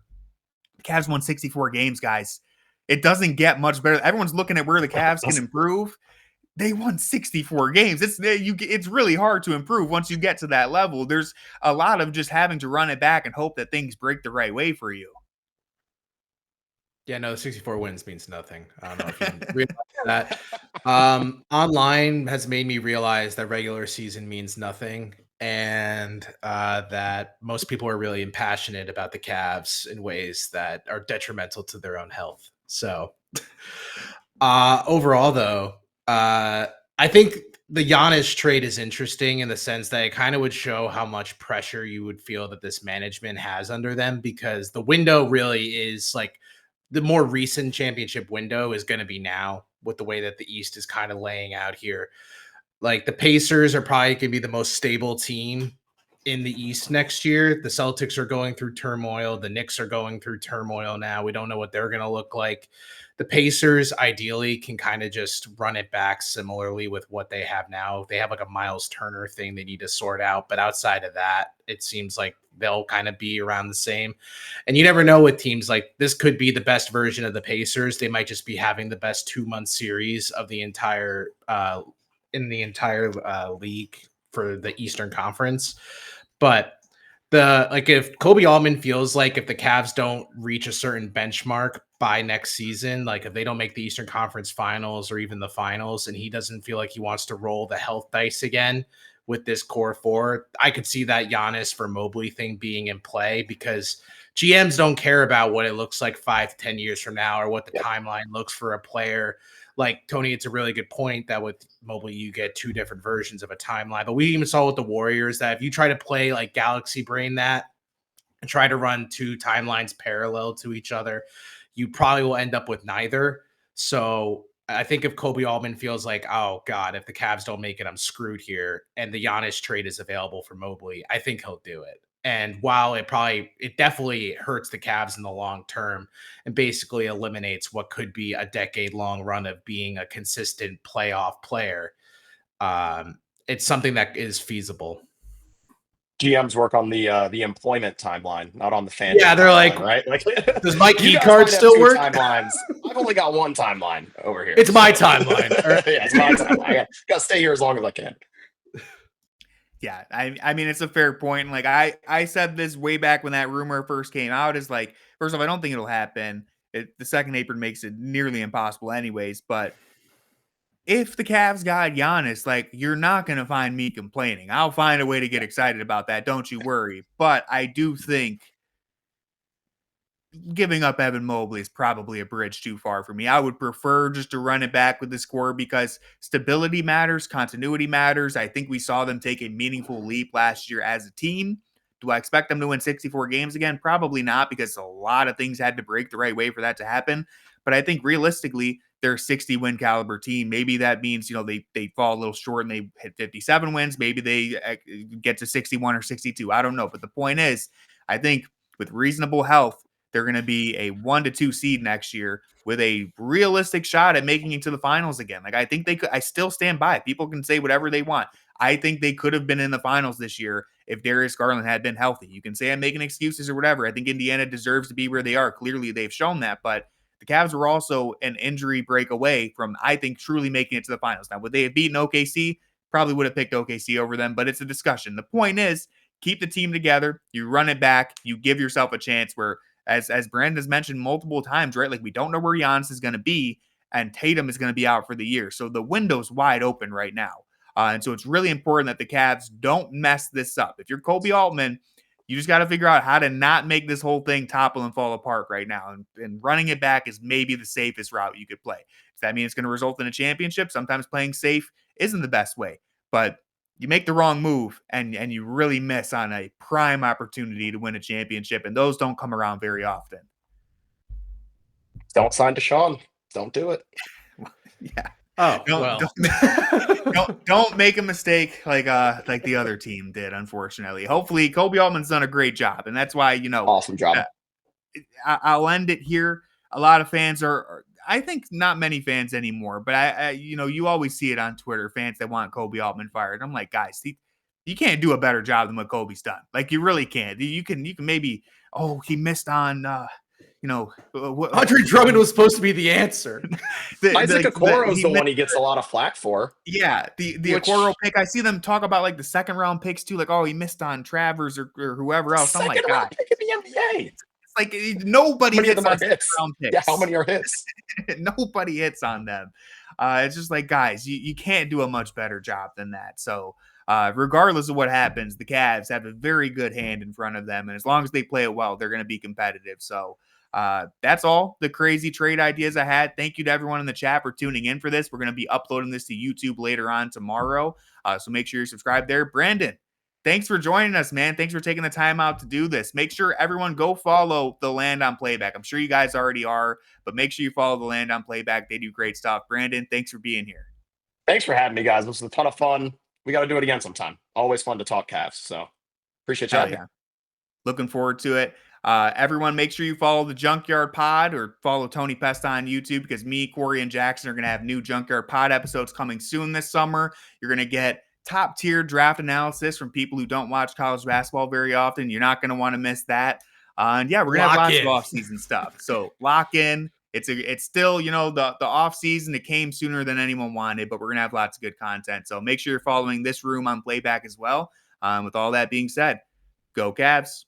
The Cavs won 64 games, guys. It doesn't get much better. Everyone's looking at where the Cavs can improve. They won 64 games. It's really hard to improve once you get to that level. There's a lot of just having to run it back and hope that things break the right way for you. Yeah, no, 64 wins means nothing. I don't know if you realize that. Online has made me realize that regular season means nothing, and that most people are really impassionate about the Cavs in ways that are detrimental to their own health. So overall, though, I think the Giannis trade is interesting in the sense that it kind of would show how much pressure you would feel that this management has under them, because the window really is like the more recent championship window is going to be now with the way that the East is kind of laying out here. Like the Pacers are probably going to be the most stable team in the East next year. The Celtics are going through turmoil. The Knicks are going through turmoil now. We don't know what they're going to look like. The Pacers ideally can kind of just run it back similarly with what they have now. They have like a Miles Turner thing they need to sort out. But outside of that, it seems like they'll kind of be around the same. And you never know with teams like this could be the best version of the Pacers. They might just be having the best 2-month series of the entire league for the Eastern Conference. But if Kobe Allman feels like if the Cavs don't reach a certain benchmark by next season, like if they don't make the Eastern Conference Finals or even the finals, and he doesn't feel like he wants to roll the health dice again with this core 4, I could see that Giannis for Mobley thing being in play, because GMs don't care about what it looks like 5-10 years from now or what the timeline looks for a player. Like Tony, it's a really good point that with Mobley, you get 2 different versions of a timeline. But we even saw with the Warriors that if you try to play like Galaxy Brain that and try to run 2 timelines parallel to each other, you probably will end up with neither. So I think if Kobe Allman feels like, oh God, if the Cavs don't make it, I'm screwed here, and the Giannis trade is available for Mobley, I think he'll do it. And while it definitely hurts the Cavs in the long term and basically eliminates what could be a decade-long run of being a consistent playoff player, it's something that is feasible. GMs work on the employment timeline, not on the fan. Yeah, they're timeline, like, right? Like, does my you key guys card might have still two work? timelines. I've only got one timeline over here. It's my timeline. All right. Yeah, it's my timeline. I got to stay here as long as I can. Yeah, I mean, it's a fair point. Like I said this way back when that rumor first came out. Is like, first off, I don't think it'll happen. The second apron makes it nearly impossible, anyways. But if the Cavs got Giannis, like, you're not going to find me complaining. I'll find a way to get excited about that. Don't you worry. But I do think giving up Evan Mobley is probably a bridge too far for me. I would prefer just to run it back with this core because stability matters, continuity matters. I think we saw them take a meaningful leap last year as a team. Do I expect them to win 64 games again? Probably not, because a lot of things had to break the right way for that to happen. But I think realistically, they're a 60 win caliber team. Maybe that means, they fall a little short and they hit 57 wins. Maybe they get to 61 or 62. I don't know. But the point is, I think with reasonable health, they're going to be a 1 to 2 seed next year with a realistic shot at making it to the finals again. Like, I think they could. I still stand by it. People can say whatever they want. I think they could have been in the finals this year if Darius Garland had been healthy. You can say I'm making excuses or whatever. I think Indiana deserves to be where they are. Clearly, they've shown that. But the Cavs were also an injury break away from, I think, truly making it to the finals. Now, would they have beaten OKC? Probably would have picked OKC over them, but it's a discussion. The point is, keep the team together. You run it back. You give yourself a chance where, as Brandon has mentioned multiple times, right? Like, we don't know where Giannis is going to be, and Tatum is going to be out for the year. So the window's wide open right now. And so it's really important that the Cavs don't mess this up. If you're Kobe Altman, you just got to figure out how to not make this whole thing topple and fall apart right now. And running it back is maybe the safest route you could play. Does that mean it's going to result in a championship? Sometimes playing safe isn't the best way. But you make the wrong move and you really miss on a prime opportunity to win a championship. And those don't come around very often. Don't sign Deshaun. Don't do it. Yeah. Oh, don't make a mistake like the other team did, unfortunately. Hopefully, Kobe Altman's done a great job, and that's why, awesome job. I'll end it here. A lot of fans are, I think, not many fans anymore, but I you always see it on Twitter, fans that want Kobe Altman fired. I'm like, guys, you can't do a better job than what Kobe's done. Like, you really can't. You can maybe, he missed on. Andre Drummond was supposed to be the answer. Isaac Okoro is the one he gets a lot of flack for. Yeah, the Okoro pick. I see them talk about like the second round picks too. Like, he missed on Travers or whoever else. I'm like, God, pick in the NBA. It's like nobody hits on second round picks. Yeah, how many are hits? Nobody hits on them. It's just like, guys, you can't do a much better job than that. So regardless of what happens, the Cavs have a very good hand in front of them, and as long as they play it well, they're going to be competitive. So. That's all the crazy trade ideas I had. Thank you to everyone in the chat for tuning in for this. We're going to be uploading this to YouTube later on tomorrow. So make sure you're subscribed there. Brandon, thanks for joining us, man. Thanks for taking the time out to do this. Make sure everyone go follow the Land on Playback. I'm sure you guys already are, but make sure you follow the Land on Playback. They do great stuff. Brandon, thanks for being here. Thanks for having me, guys. This was a ton of fun. We got to do it again sometime. Always fun to talk Cavs. So appreciate you. Yeah. Looking forward to it. Everyone, make sure you follow the Junkyard Pod or follow Tony Pesta on YouTube, because me, Corey, and Jackson are going to have new Junkyard Pod episodes coming soon this summer. You're going to get top tier draft analysis from people who don't watch college basketball very often. You're not going to want to miss that. And yeah, we're going to have lots of off-season stuff. So lock in. It's still, the off-season. It came sooner than anyone wanted, but we're going to have lots of good content. So make sure you're following this room on Playback as well. With all that being said, go Cavs.